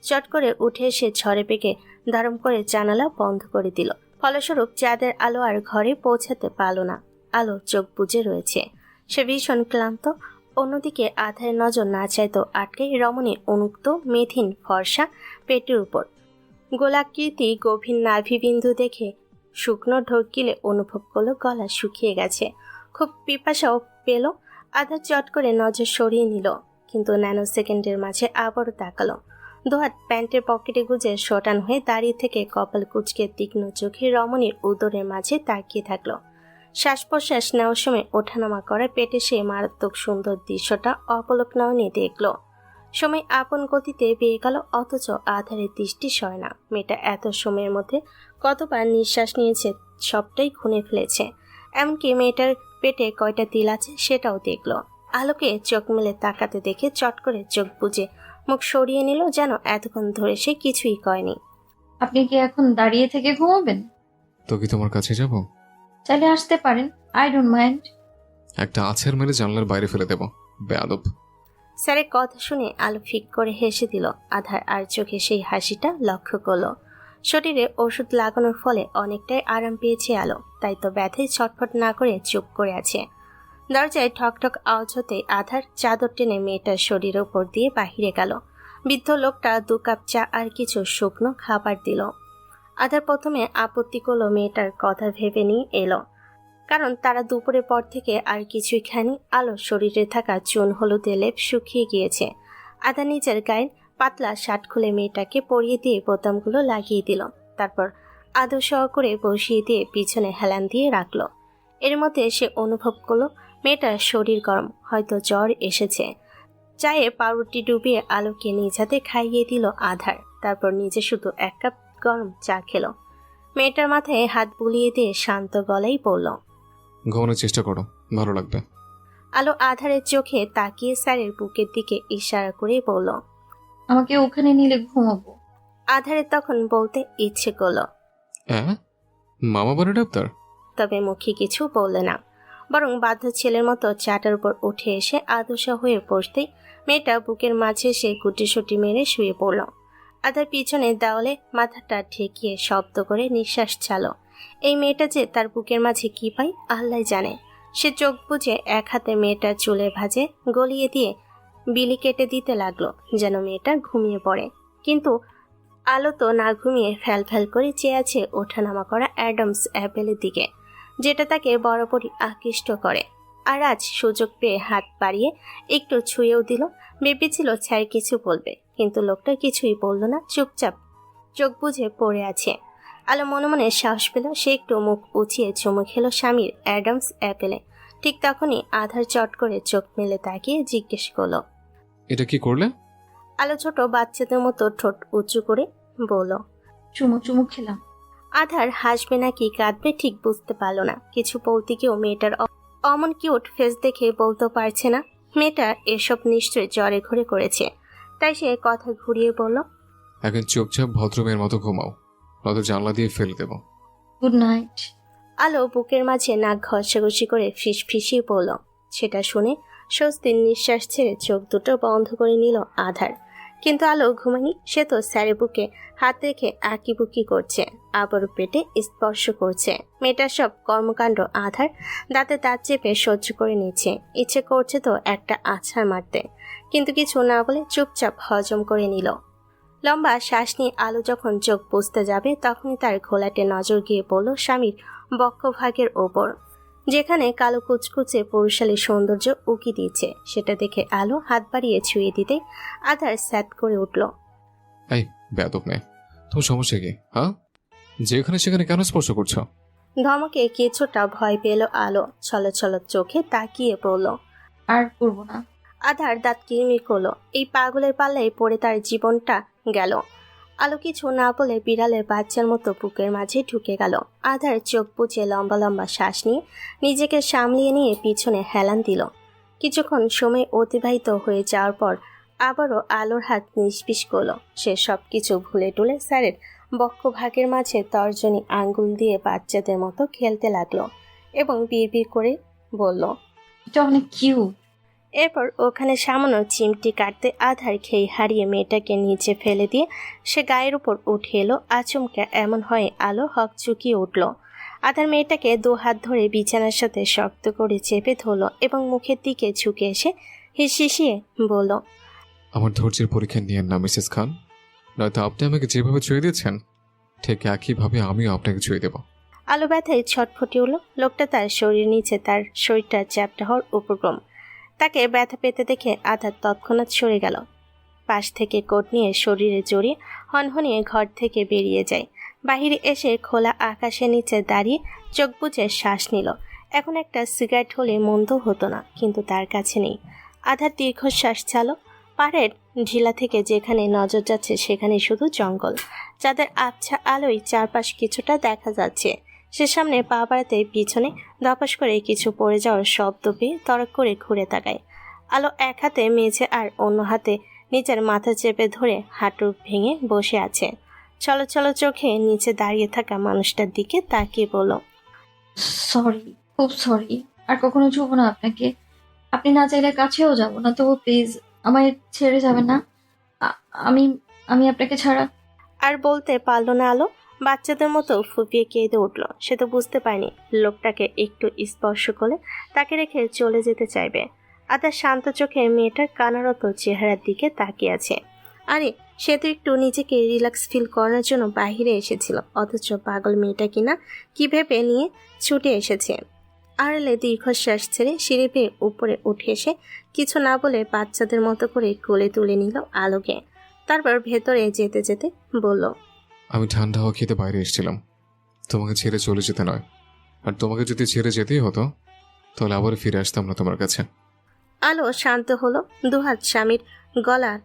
চট করে উঠে এসে ঝড়ে পেকে ধরম করে জানালা বন্ধ করে দিল। ফলস্বরূপ চাঁদের আলো আর ঘরে পৌঁছাতে পারল না। আলো চোখ বুজে রয়েছে। সে ভীষণ ক্লান্ত। অন্যদিকে আধারের নজর না চাইতো আটকে রমণী উন্মুক্ত মেথিন ফর্সা পেটের উপর। গোলাকৃতি গভীর নাভিবিন্দু দেখে শুকনো ঢোক গিলে অনুভব করলো গলা শুকিয়ে গেছে। খুব পিপাসাও পেল। আধার চট করে নজর সরিয়ে নিল, কিন্তু ন্যানো সেকেন্ডের মাঝে আবারও তাকালো। দুহাত প্যান্টের পকেটে গুজে শটান হয়ে দাঁড়িয়ে থেকে কপাল কুচকে তীক্ষ্ণ চোখে রমণীর উদরের মাঝে তাকিয়ে থাকলো। শ্বাস প্রশ্বাস নেওয়ার সময় ওঠানামা করে পেটে সে মারাত্মক সুন্দর দৃশ্যটা অপলক নয়নে দেখল। সময় আপন গতিতে বেয়ে গেল, অথচ আধারের দৃষ্টি সয় না। মেয়েটা এত সময়ের মধ্যে কতবার নিঃশ্বাস নিয়েছে সবটাই খুনে ফেলেছে। এমনকি মেয়েটার পেটে কয়টা তিল আছে সেটাও দেখল। আলোকে চোখ মেলে তাকাতে দেখে চট করে চোখ বুজে মুখ সরিয়ে নিল, যেন এতক্ষণ ধরে সে কিছুই কয়নি। আপনি কি এখন দাঁড়িয়ে থেকে ঘুমাবেন? তো কি তোমার কাছে যাব? চাইলে আসতে পারেন, আই ডোন্ট মাইন্ড। একটা আছাড় মেরে জানলার বাইরে ফেলে দেব, বেয়াদব। স্যারের কথা শুনে আলো ফিক করে হেসে দিল। আধার আর চোখে সেই হাসিটা লক্ষ্য করলো। শরীরে ওষুধ লাগানোর ফলে অনেকটাই আরাম পেয়েছে আলো, তাই তো ব্যথায় ছটফট না করে চুপ করে আছে। দরজায় ঠকঠক আওয়াজ হতে আধার চাদর টেনে মেয়েটার শরীরের উপর দিয়ে বাহিরে গেল। বৃদ্ধ লোকটা 2 কাপ চা আর কিছু শুকনো খাবার দিল। আধার প্রথমে আপত্তি করলো, মেয়েটার কথা ভেবে নিয়ে এলো, কারণ তারা দুপুরের পর থেকে আর কিছুই খায়নি। আলোর শরীরে থাকা চুন হলুদে লেপ শুকিয়ে গিয়েছে। আধার নিজের গায়ের পাতলা শার্ট খুলে মেয়েটাকে পরিয়ে দিয়ে বোতামগুলো লাগিয়ে দিল। তারপর আদর সহ করে বসিয়ে দিয়ে পিছনে হেলান দিয়ে রাখলো। এর মধ্যে সে অনুভব করলো মেয়েটার শরীর গরম, হয়তো জ্বর এসেছে। চায়ে পাউরুটি ডুবিয়ে আলোকে নিজ হাতে খাইয়ে দিল আধার। তারপর নিজে শুধু 1 কাপ গরম চা খেলো। মেয়েটার মাথায় হাত বুলিয়ে দিয়ে শান্ত গলায় বলল, ঘুমানোর চেষ্টা করো, ভালো লাগবে। আলো আধারের চোখে তাকিয়ে স্যারের বুকের দিকে ইশারা করে বলল, আমাকে ওখানে নিলে ঘুমাবো। আধারের তখন বলতে ইচ্ছে করলো, মামা বাড়ি ডাক্তার? তবে মুখে কিছু বললে না। বরং বাধ্য ছেলের মতো চাটার উপর উঠে এসে আদশা হয়ে বসতেই মেয়েটা বুকের মাঝে এসে গুটিসুটি মেরে শুয়ে পড়ল। আধার পিছনে দেওয়ালে মাথাটা ঠেকিয়ে শব্দ করে নিঃশ্বাস ছাড়ল। এই মেয়েটা যে তার বুকের মাঝে কি পায় আল্লাহ জানে। সে চোখ বুজে এক হাতে মেয়েটার চুলের ভাঁজে গলিয়ে দিয়ে বিলি কেটে দিতে লাগলো যেন মেয়েটা ঘুমিয়ে পড়ে। কিন্তু আলো তো না ঘুমিয়ে ফ্যাল ফ্যাল করে চেয়ে আছে ওঠানামা করা অ্যাডামস অ্যাপেলের দিকে, যেটা তাকে বরাবরই আকৃষ্ট করে। আর আজ সুযোগ পেয়ে হাত বাড়িয়ে একটু ছুঁয়েও দিল। ভেবেছিল ছাই কিছু বলবে, কিন্তু লোকটা কিছুই বলল না, চুপচাপ চোখ বুজে পড়ে আছে। আলো মনে মনে সাহস পেল, সে একটু মুখ উঁচিয়ে চুমু খেলো স্বামীর অ্যাডামস অ্যাপেলে। ঠিক তখনই আধার চট করে চোখ মেলে তাকিয়ে জিজ্ঞেস করলো, এটা কি করলে? আলো ছোট বাচ্চাদের মতো ঠোঁট উঁচু করে বলল, চুমু চুমু খেলাম। আধার হাসবে নাকি কাঁদবে ঠিক বুঝতে পারল না। কিছু বলতে গিয়েও মেয়েটার অমন কিউট ফেস দেখে বলতে পারছে না। মেয়েটা এসব নিশ্চয়ই জ্বরে ঘরে করেছে, তাই সে কথা ঘুরিয়ে বলল, এখন চুপচাপ ভদ্রমের মতো ঘুমাও, নয়তো জানলা দিয়ে ফেলে দেব। Good night. আলো বুকের মাঝে নাক ঘষাঘষি করে ফিস ফিসিয়ে পড়ল। সেটা শুনে স্বস্তির নিঃশ্বাস ছেড়ে চোখ দুটো বন্ধ করে নিল আধার। কিন্তু আলো ঘুমায়নি। সে তো স্যারের বুকে হাত রেখে আঁকিবুকি করছে, আবার পেটে স্পর্শ করছে। মেয়েটার সব কর্মকাণ্ড আধার দাঁতে দাঁত চেপে সহ্য করে নিচ্ছে। ইচ্ছে করছে তো একটা আছাড় মারতে, কিন্তু কিছু না বলে চুপচাপ হজম করে নিল। লম্বা শ্বাস নিয়ে আলো যখন চোখ বুঝতে যাবে তখনই তার ঘোলাটে নজর গিয়ে পড়ল স্বামীর বক্ষভাগের ওপর, যেখানে কালো কুচকুচে পুরুষালী সৌন্দর্য উকি দিচ্ছে। সেটা দেখে আলো হাত বাড়িয়ে ছুঁয়ে দিতে আধার স্যাত করে উঠল। এই বেয়াদব মেয়ে, তোমার সমস্যা কি? হ্যাঁ, যেখানে সেখানে কেন স্পর্শ করছো? ধমকে কিছুটা ভয় পেল আলো। ছলছল চোখে তাকিয়ে পড়ল। আর করবো না। আধার দাঁত কিরমির করলো। এই পাগলের পাল্লায় পড়ে তার জীবনটা গেল। আলো কিছু না বলে বিড়ালের বাচ্চার মতো বুকের মাঝে ঢুকে গেল। আধার চোখ বুজে লম্বা লম্বা শ্বাস নিয়ে নিজেকে সামলিয়ে নিয়ে পিছনে হেলান দিল। কিছুক্ষণ সময় অতিবাহিত হয়ে যাওয়ার পর আবারও আলোর হাত নিষ্পিস করলো। সে সব কিছু ভুলে টুলে স্যারের বক্ষভাগের মাঝে তর্জনী আঙ্গুল দিয়ে বাচ্চাদের মতো খেলতে লাগলো এবং বিড়বিড় করে বলল, এটা অনেক কিউট। এরপর ওখানে সামান্য চিমটি কাটতে আধার খেয়ে হারিয়ে মেয়েটাকে নিচে ফেলে দিয়ে সে গায়ের উপর উঠে এলো। আচমকা এমন হয় আলো হকচুকিয়ে উঠল। আধার মেয়েটাকে দু হাত ধরে বিছানার সাথে শক্ত করে চেপে ধরল এবং মুখের দিকে ঝুঁকে এসে হিসিয়ে বলল, আমার ধৈর্যের পরীক্ষা নিয়েন না মিসেস খান, নয়তো আপনি আমাকে যেভাবে ছুঁয়ে দিয়েছেন ঠিক একইভাবে আমিও আপনাকে ছুঁয়ে দেব। আলো ব্যথায় ছটফটে উঠল। লোকটা তার শরীর নিচে তার শরীরটা চ্যাপটা হওয়ার উপক্রম। তাকে ব্যথা পেতে দেখে আধার তৎক্ষণাৎ সরে গেল। পাশ থেকে কোট নিয়ে শরীরে জড়িয়ে হনহনিয়ে ঘর থেকে বেরিয়ে যায়। বাহিরে এসে খোলা আকাশের নিচে দাঁড়িয়ে চোখ বুজে শ্বাস নিল। এখন একটা সিগারেট হলে মন্দ হতো না, কিন্তু তার কাছে নেই। আধার দীর্ঘশ্বাস ছাড়ল। পাহাড়ের ঢিলা থেকে যেখানে নজর যাচ্ছে সেখানে শুধু জঙ্গল, যাদের আবছা আলোয় চারপাশ কিছুটা দেখা যাচ্ছে। সে সামনে পা বাড়াতে পিছনে ধপাস করে কিছু পড়ে যাওয়ার শব্দ পেয়ে তড়ক করে ঘুরে তাকায়। আলো এক হাতে মেঝে আর অন্য হাতে নিজের মাথা চেপে ধরে হাঁটু ভেঙে বসে আছে। চলো চোখে নিচে দাঁড়িয়ে থাকা মানুষটার দিকে তাকিয়ে বলল, সরি, খুব সরি। আর কখনো ছুবো না আপনাকে। আপনি না চাইলে কাছেও যাব না, তবু প্লিজ আমায় ছেড়ে যাবেন না। আ- আমি আমি আপনাকে ছাড়া। আর বলতে পারল না আলো। বাচ্চাদের মতো ফুপিয়ে কেঁদে উঠল। সে তো বুঝতে পারেনি লোকটাকে একটু স্পর্শ করলে তাকে রেখে চলে যেতে চাইবে। আধার শান্ত চোখে মেয়েটার কানারত চেহারার দিকে তাকিয়ে আছে। আরে সে তো একটু নিজেকে রিল্যাক্স ফিল করার জন্য বাহিরে এসেছিল, অথচ পাগল মেয়েটা কিনা কি ভেবে নিয়ে ছুটে এসেছে। আড়ালে দীর্ঘশ্বাস ছেড়ে সিঁড়ি বেয়ে উপরে উঠে এসে কিছু না বলে বাচ্চাদের মতো করে কোলে তুলে নিল আলোকে। তারপর ভেতরে যেতে যেতে বলল, আমি ঠান্ডা হাওয়া খেতে বাইরে এসেছিলাম, তোমাকে ছেড়ে চলে যেতে নয়। আর তোমাকে যদি ছেড়ে যেতেই হতো তাহলে আবার ফিরে আসতাম না তোমার কাছে। আলো শান্ত হলো। দুহাত স্বামীর গলা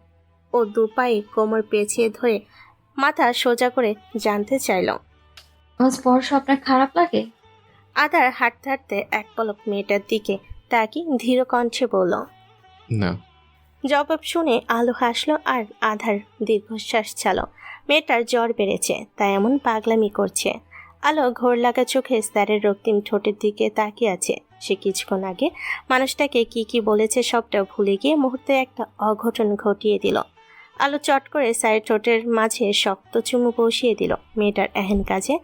ও দুপায়ে কোমর পেঁচিয়ে ধরে মাথা সোজা করে জানতে চাইল, আমার স্পর্শ আপনার খারাপ লাগে? আধার হাঁটতে হাঁটতে এক পলক মেয়েটার দিকে তাকিয়ে ধীর কণ্ঠে বলল, না। জবাব শুনে আলো হাসলো আর আধার দীর্ঘশ্বাস ছাড়ল। মেয়েটার জ্বর বেড়েছে, তাই এমন পাগলামি করছে। আলো ঘোর লাগা চোখে স্যারের রক্তিম ঠোঁটের দিকে তাকিয়ে আছে। সে কিছুক্ষণ আগে মানুষটাকে কি বলেছে সবটা ভুলে গিয়ে মুহূর্তে একটা অঘটন ঘটিয়ে দিল। আলো চট করে স্যারের ঠোঁটের মাঝে শক্ত চুমু বসিয়ে দিল। মেয়েটার এহেন কাজে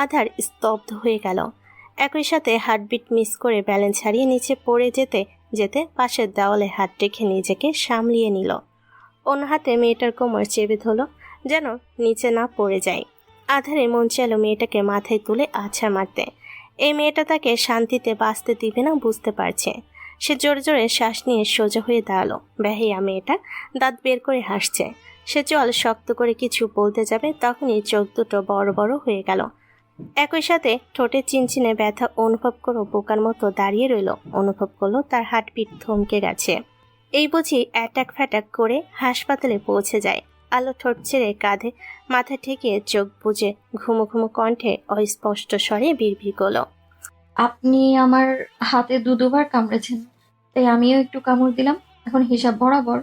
আধার স্তব্ধ হয়ে গেল। একই সাথে হার্টবিট মিস করে ব্যালেন্স হারিয়ে নিচে পড়ে যেতে যেতে পাশের দেওয়ালে হাত রেখে নিজেকে সামলিয়ে নিল। অন্য হাতে মেয়েটার কোমর চেপে ধরল যেন নিচে না পড়ে যায়। আধারে মন চাইল মেয়েটাকে মাথায় তুলে আছাড় মারতে। এই মেয়েটা তাকে শান্তিতে বাঁচতে দিবে না বুঝতে পারছে। সে জোরে জোরে শ্বাস নিয়ে সোজা হয়ে দাঁড়ালো। বেহাইয়া মেয়েটা দাঁত বের করে হাসছে। সে চল শক্ত করে কিছু বলতে যাবে, তখনই চোখ দুটো বড় বড় হয়ে গেল। একই সাথে ঠোঁটে চিনচিনে ব্যথা অনুভব করো বোকার মতো দাঁড়িয়ে রইল। অনুভব করলো তার হার্টবিট থমকে গেছে। এই বুঝি অ্যাটাক ফ্যাটাক করে হাসপাতালে পৌঁছে যায়। আলো ঠোঁট ছেড়ে কাঁধে মাথা ঠেকিয়ে চোখ বুজে ঘুমো ঘুমো কণ্ঠে অস্পষ্ট স্বরে বিড়বিড় করল। আপনি আমার হাতে দুবার কামড়েছেন, তাই আমিও একটু কামড় দিলাম, এখন হিসাব বরাবর।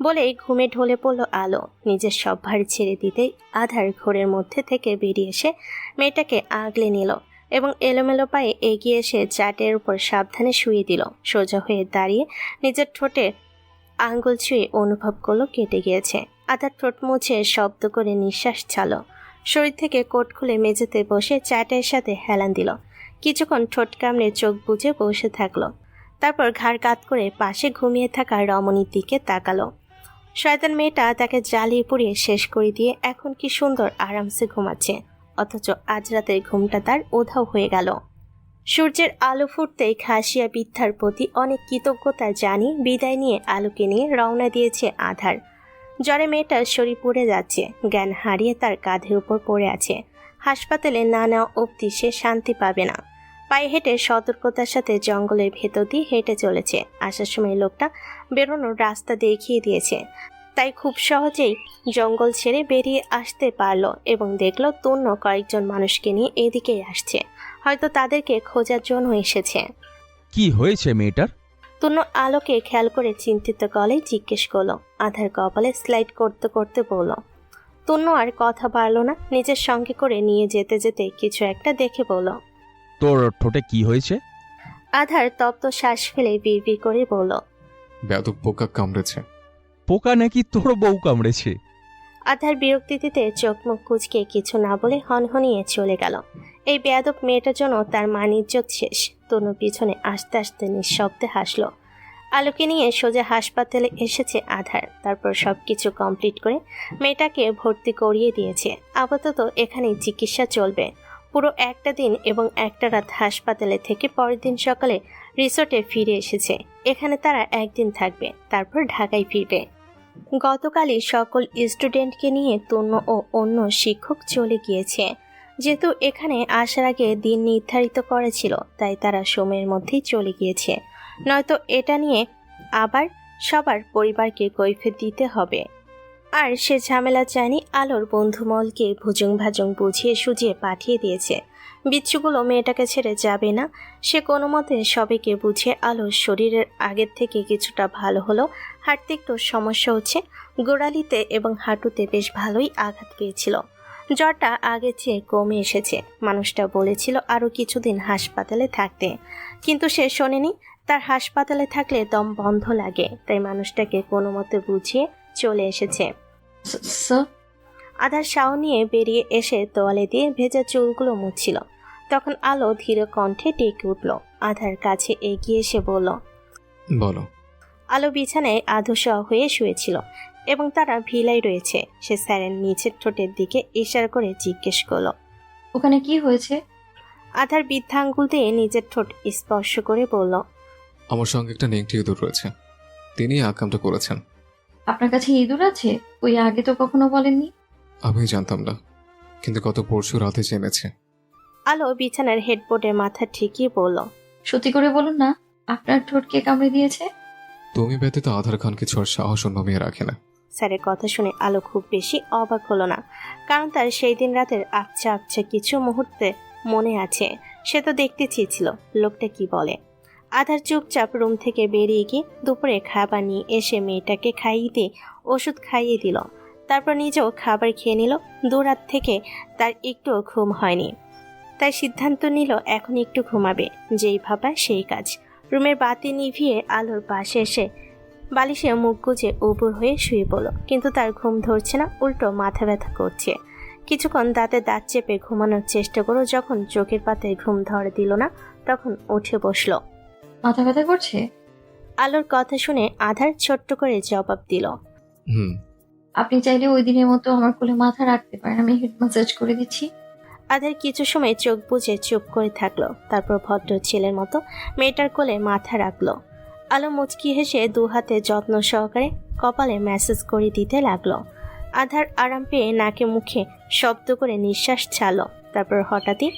বলেই ঘুমে ঢলে পড়ল আলো। নিজের সব ভার ছেড়ে দিতেই আধার ঘোরের মধ্যে থেকে বেরিয়ে এসে মেয়েটাকে আগলে নিল এবং এলোমেলো পায়ে এগিয়ে এসে চাটের উপর সাবধানে শুয়ে দিল। সোজা হয়ে দাঁড়িয়ে নিজের ঠোঁটে আঙ্গুল ছুঁয়ে অনুভব করলো কেটে গিয়েছে। আধার ঠোঁট মুছে শব্দ করে নিঃশ্বাস ছাড়ল। শরীর থেকে কোট খুলে মেঝেতে বসে চাটের সাথে হেলান দিল। কিছুক্ষণ ঠোঁট কামড়ে চোখ বুজে বসে থাকলো। তারপর ঘাড় কাত করে পাশে ঘুমিয়ে থাকা রমণীর দিকে তাকালো। শয়তান মেয়েটা তাকে জ্বালিয়ে পুড়িয়ে শেষ করে দিয়ে এখন কি সুন্দর আরামসে ঘুমাচ্ছে, অথচ আজ রাতের ঘুমটা তার উধাও হয়ে গেল। সূর্যের আলো ফুটতেই খাসিয়া বিদ্যার প্রতি অনেক কৃতজ্ঞতা জানিয়ে বিদায় নিয়ে আলোকে নিয়ে রওনা দিয়েছে আধার। জ্বরে মেয়েটার শরীর পুড়ে যাচ্ছে, জ্ঞান হারিয়ে তার কাঁধের উপর পড়ে আছে। হাসপাতালে না নেওয়া অবধি সে শান্তি পাবে না। পায়ে হেঁটে সতর্কতার সাথে জঙ্গলের ভেতর দিয়ে হেঁটে চলেছে। আসার সময় লোকটা বেরোনোর রাস্তা দেখিয়ে দিয়েছে, তাই খুব সহজেই জঙ্গল ছেড়ে বেরিয়ে আসতে পারল এবং দেখল তন্য কয়েকজন মানুষকে নিয়ে এদিকেই আসছে। হয়তো তাদেরকে খোঁজার জন্য এসেছে। কি হয়েছে মেয়েটার? তন্য আলোকে খেয়াল করে চিন্তিত গলায় জিজ্ঞেস করলো। আধার কপালে স্লাইড করতে করতে বলল। তন্য আর কথা বাড়ল না, নিজের সঙ্গে করে নিয়ে যেতে যেতে কিছু একটা দেখে বলল। তোর ঠোঁটে কি হয়েছে? আধার তপ্ত শ্বাস ফেলে বিড়বিড় করে বলল। বেয়াদব পোকা কামড়েছে। পোকা নাকি তোর বউ কামড়েছে? আধার বিরক্তিতে চোখ মুখ কুঁচকে কিছু না বলে হনহনিয়ে চলে গেল। এই বেয়াদব মেয়েটার জন্য তার মান ইজ্জত শেষ। তনু পিছনে আস্তে আস্তে নিঃশব্দে হাসলো। আলোকে নিয়ে সোজা হাসপাতালে এসেছে আধার। তারপর সবকিছু কমপ্লিট করে মেয়েটাকে ভর্তি করিয়ে দিয়েছে। আপাতত এখানেই চিকিৎসা চলবে। পুরো একটা দিন এবং একটা রাত হাসপাতালে থেকে পরের দিন সকালে রিসোর্টে ফিরে এসেছে। এখানে তারা একদিন থাকবে, তারপর ঢাকায় ফিরবে। গতকালই সকল স্টুডেন্টকে নিয়ে তন্য ও অন্য শিক্ষক চলে গিয়েছে। যেহেতু এখানে আসার আগে দিন নির্ধারিত করা ছিল, তাই তারা সময়ের মধ্যেই চলে গিয়েছে। নয়তো এটা নিয়ে আবার সবার পরিবারকে কৈফিয়ত দিতে হবে। আর সে ঝামেলা চায়নি। আলোর বন্ধুমলকে ভুজুং ভাজুং বুঝিয়ে সুঝিয়ে পাঠিয়ে দিয়েছে। বিচ্ছুগুলো মেয়েটাকে ছেড়ে যাবে না। সে কোনো মতে সবাইকে বুঝিয়ে আলোর শরীরের আগের থেকে কিছুটা ভালো হলো। হাঁটতে একটু সমস্যা হচ্ছে, গোড়ালিতে এবং হাঁটুতে বেশ ভালোই আঘাত পেয়েছিল। জ্বরটা আগের চেয়ে কমে এসেছে। মানুষটা বলেছিল আরও কিছুদিন হাসপাতালে থাকতে, কিন্তু সে শোনেনি। তার হাসপাতালে থাকলে দম বন্ধ লাগে, তাই মানুষটাকে কোনো মতে বুঝিয়ে চলে এসেছে। স্যার, আধার শাও নিয়ে বেরিয়ে এসে তোয়ালে দিয়ে ভেজা চুলগুলো মুছছিল। তখন আলো ধীর কণ্ঠে ডেকে উঠল। আধার কাছে এগিয়ে এসে বলল। বলো। আলো বিছানায় আধশোয়া হয়ে শুয়েছিল এবং তারা ভিলাই রয়েছে। সে স্যারের নিচের ঠোঁটের দিকে ইশারা করে জিজ্ঞেস করল। ওখানে কি হয়েছে? আধার বৃদ্ধাঙ্গুল দিয়ে নিজের ঠোঁট স্পর্শ করে বলল। আমার সঙ্গে একটা নেংটি ইঁদুর রয়েছে, তিনি আকামটা করেছেন। আপনার কাছে ইঁদুর আছে? ওই আগে তো কখনো বলেননি। আমি জানতাম না, কিন্তু গত পরশু রাতে জেনেছে। আলো বিছানার হেডবোর্ডে মাথা ঠেকিয়ে বলল। সত্যি করে বলুন না, আপনার ঠোঁট কে কামড়ে দিয়েছে? তুমি ব্যতীত আধার খান কিছু আর সাহস নমিয়ে রাখে না। স্যারের কথা শুনে আলো খুব বেশি অবাক হলো না, কারণ তার সেই দিন রাতের আবছা আবছা কিছু মুহূর্তে মনে আছে। সে তো দেখতে চেয়েছিল লোকটা কি বলে। আধার চুপচাপ রুম থেকে বেরিয়ে গিয়ে দুপুরে খাবার নিয়ে এসে মেয়েটাকে খাইয়ে দিয়ে ওষুধ খাইয়ে দিল। তারপর নিজেও খাবার খেয়ে নিল। 2 রাত থেকে তার একটুও ঘুম হয়নি। তাই সিদ্ধান্ত নিল এখন একটু ঘুমাবে। যেই ভাবা সেই কাজ। রুমের বাতি নিভিয়ে আলোর পাশে এসে বালিশে মুখ গুজে উপুর হয়ে শুয়ে পড়ল, কিন্তু তার ঘুম ধরছে না, উল্টো মাথা ব্যথা করছে। কিছুক্ষণ দাঁতে দাঁত চেপে ঘুমানোর চেষ্টা করো, যখন চোখের পাতায় ঘুম ধরে দিল না তখন উঠে বসলো। মাথা ব্যথা করছে? আলোর কথা শুনে আধার ছোট্ট করে জবাব দিল। হুম। আপনি চাইলে ওই দিনের মতো আমার কোলে মাথা রাখতে পারেন, আমি হেড ম্যাসাজ করে দিচ্ছি। আধার কিছু সময় চোখ বুজে চুপ করে থাকলো, তারপর ভদ্র ছেলের মতো মেয়েটার কোলে মাথা রাখলো। আলো মুচকি হেসে দু হাতে যত্ন সহকারে কপালে ম্যাসেজ করে দিতে লাগলো। আধার আরাম পেয়ে নাকে মুখে শব্দ করে নিঃশ্বাস ছাড়লো। তারপর হঠাৎই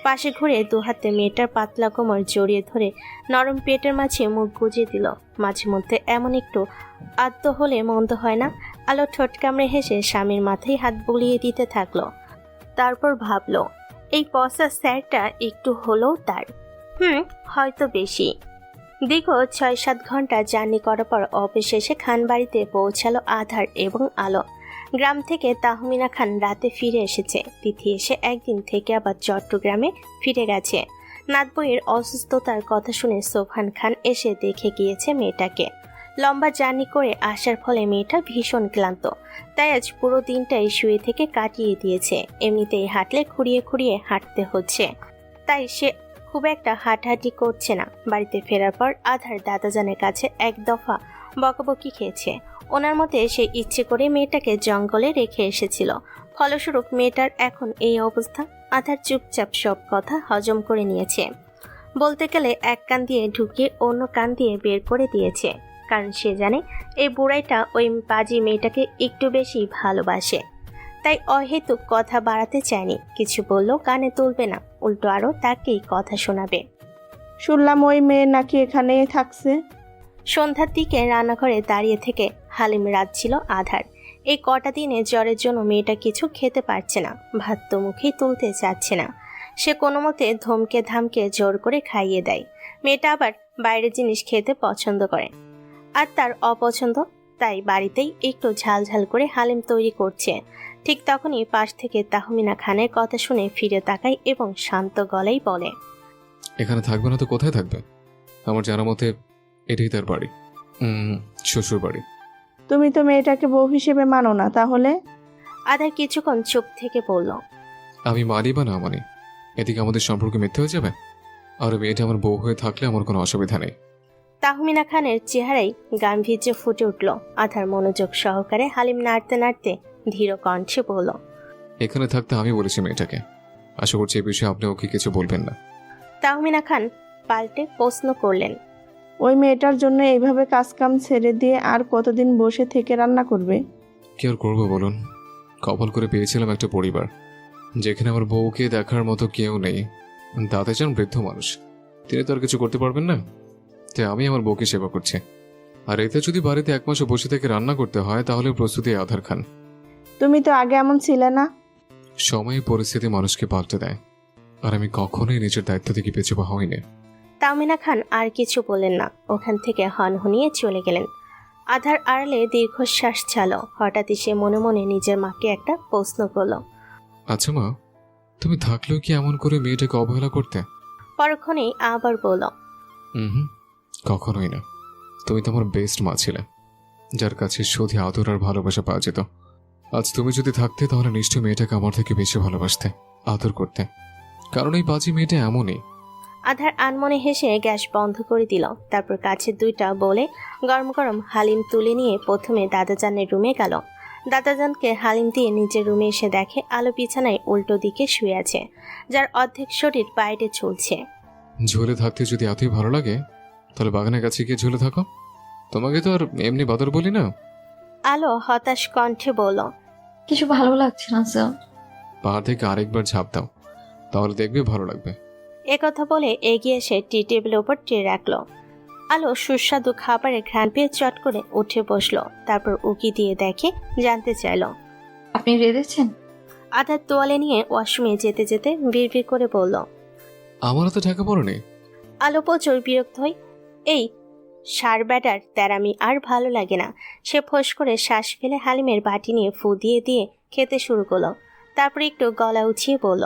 পাশে ঘুরে দু হাতে মেয়েটার পাতলা কোমর জড়িয়ে ধরে নরম পেটের মাঝে মুখ গুজিয়ে দিল। মাঝে মধ্যে এমন একটু আদ্য হলে মন্দ হয় না। আলো ঠোঁট কামড়ে হেসে স্বামীর মাথায় হাত বুলিয়ে দিতে থাকলো। তারপর ভাবলো, এই পসা স্যারটা একটু হলেও তার, হয়তো বেশি। দীর্ঘ ৬-৭ ঘন্টা জার্নি করার পর অবশেষে খানবাড়িতে পৌঁছালো আধার এবং আলো। গ্রাম থেকে তাহমিনা খান রাতে ফিরে এসেছে। তিথি এসে একদিন থেকে আবার চট্টগ্রামে ফিরে গেছে। নাতবইয়ের অসুস্থতার কথা শুনে সোফান খান এসে দেখে গিয়েছে মেয়েটাকে। লম্বা জার্নি করে আসার ফলে মেয়েটা ভীষণ ক্লান্ত, তাই আজ পুরো দিনটাই শুয়ে থেকে কাটিয়ে দিয়েছে। এমনিতেই হাঁটলে খুঁড়িয়ে খুঁড়িয়ে হাঁটতে হচ্ছে, তাই সে খুব একটা হাঁটাহাঁটি করছে না। বাড়িতে ফেরার পর আধার দাদাজানের কাছে এক দফা বকাবকি খেয়েছে। ওনার মতে সে ইচ্ছে করে মেয়েটাকে জঙ্গলে রেখে এসেছিল, ফলস্বরূপ মেয়েটার এখন এই অবস্থা। আধার চুপচাপ সব কথা হজম করে নিয়েছে। বলতে গেলে এক কান দিয়ে ঢুকিয়ে অন্য কান দিয়ে বের করে দিয়েছে, কারণ সে জানে এই বুড়াইটা ওই পাজি মেয়েটাকে একটু বেশি ভালোবাসে। তাই অহেতুক কথা বাড়াতে চায়নি। কিছু বললেও কানে তুলবে না, উল্টো আরও তাকেই কথা শোনাবে। শুনলাম ওই মেয়ে নাকি এখানেই থাকছে। সন্ধ্যার দিকে রান্নাঘরে দাঁড়িয়ে থেকে হালিম রাঁধছিল আধার। এই কটা দিনে জ্বরের জন্য মেয়েটা কিছু খেতে পারছে না, ভাত তো মুখেই তুলতে চাচ্ছে না। সে কোনো মতে ধমকে ধামকে জোর করে খাইয়ে দেয়। মেয়েটা আবার বাইরের জিনিস খেতে পছন্দ করে, আর তার অপছন্দ, তাই বাড়িতেই একটু ঝালঝাল করে হালিম তৈরি করছে। ঠিক তখনই পাশ থেকে তাহমিনা খানের কথা শুনে ফিরে তাকায় এবং শান্ত গলায় বলে, এখানে থাকবে না তো কোথায় থাকবে? আমার জানা মতে এটাই তার বাড়ি, শ্বশুর বাড়ি। তুমি তো মেয়েটাকে বউ হিসেবে মানো না তাহলে? আধার কিছুক্ষণ চুপ থেকে বলল, আমি মানি বা না মানি, এদিকে আমাদের সম্পর্ক মিথ্যে হয়ে যাবে। আর মেয়েটা আমার বউ হয়ে থাকলে আমার কোনো অসুবিধা নেই। তাহমিনা খানের চেহারায় গাম্ভীর্য ফুটে উঠল। আধার মনোযোগ সহকারে হালিম নাড়তে নাড়তে ধীর কণ্ঠে বলল, এখানে থাকতে আমি বলেছি মেয়েটাকে। আশা করছি এই বিষয়ে আপনি ওকে কিছু বলবেন না। তাহমিনা খান পাল্টে প্রশ্ন করলেন, ওই মেয়েটার জন্য এইভাবে কাজকাম ছেড়ে দিয়ে আর কতদিন বসে থেকে রান্না করবে? কি আর করবো বলুন, কপাল করে পেয়েছিলাম একটা পরিবার যেখানে আমার বউকে দেখার মতো কেউ নেই। দাদা চান বৃদ্ধ মানুষ, তিনি তো আর কিছু করতে পারবেন না, তাই আমি আমার বউকে সেবা করছি। আর এতে যদি বাড়িতে 1 মাসও বসে থেকে রান্না করতে হয় তাহলে প্রস্তুতি আধার খান। তুমি তো আগে এমন ছিলে না। সময় পরিস্থিতি মানুষকে পাল্টে দেয়, আর আমি কখনোই নিজের দায়িত্ব থেকে পিছু পা হইনি। তাহমিনা খান আর কিছু বললেন না, ওখান থেকে হনহনিয়ে চলে গেলেন। আধার আড়ালে দীর্ঘশ্বাস ছাড়ল। হঠাৎই সে মনে মনে নিজের মাকে একটা প্রশ্ন করল, আচ্ছা মা, তুমি থাকলেও কি এমন করে মেয়েটাকে অবহেলা করতে? পরক্ষণেই আবার বলল, কখনোই না। তুমি তো আমার বেস্ট মা ছিলে, যার কাছে শুধু আদর আর ভালোবাসা পাওয়া যেত। আজ তুমি যদি থাকতে তাহলে নিশ্চয়ই মেয়েটাকে আমার থেকে বেশি ভালোবাসতে, আদর করতে, কারণ এই বাজি মেয়েটা এমনই। আধার আনমনে হেসে গ্যাস বন্ধ করে দিল। তারপর কাছে 2টা বলে গরম গরম হালিম তুলে নিয়ে প্রথমে দাদাজানের রুমে গেল। দাদাজানকে হালিম দিয়ে নিজের রুমে এসে দেখে আলো বিছানায় উল্টো দিকে শুয়ে আছে, যার অর্ধেক শরীর বাইরে চলছে। ঝুলে থাকতে যদি এতই ভালো লাগে তাহলে বাগানের কাছে গিয়ে ঝুলে থাকো, তোমাকে তো আর এমনি বাদর বলি না। আলো হতাশ কণ্ঠে বলল, কিছু ভালো লাগছে না স্যার। পাহাড় থেকে আরেকবার ঝাঁপ দাও, তাহলে দেখবে ভালো লাগবে। একথা বলে এগিয়ে এসে টি টেবিলের উপর ট্রে রাখলো। আলো সুস্বাদু খাবারের ঘ্রাণ পেয়ে চট করে উঠে বসলো। তারপর উকি দিয়ে দেখে জানতে চাইল, আপনি রেঁধেছেন? আধার তোয়ালে নিয়ে ওয়াশরুমে যেতে যেতে বিড়বিড় করে বলল, আমারও তো ঢাকা পড়েনি। আলো প্রচুর বিরক্ত হই, এই সার ব্যাটার তেরামি আর ভালো লাগে না। সে ফোঁস করে শ্বাস ফেলে হালিমের বাটি নিয়ে ফু দিয়ে দিয়ে খেতে শুরু করলো। তারপর একটু গলা উঁচিয়ে বলল,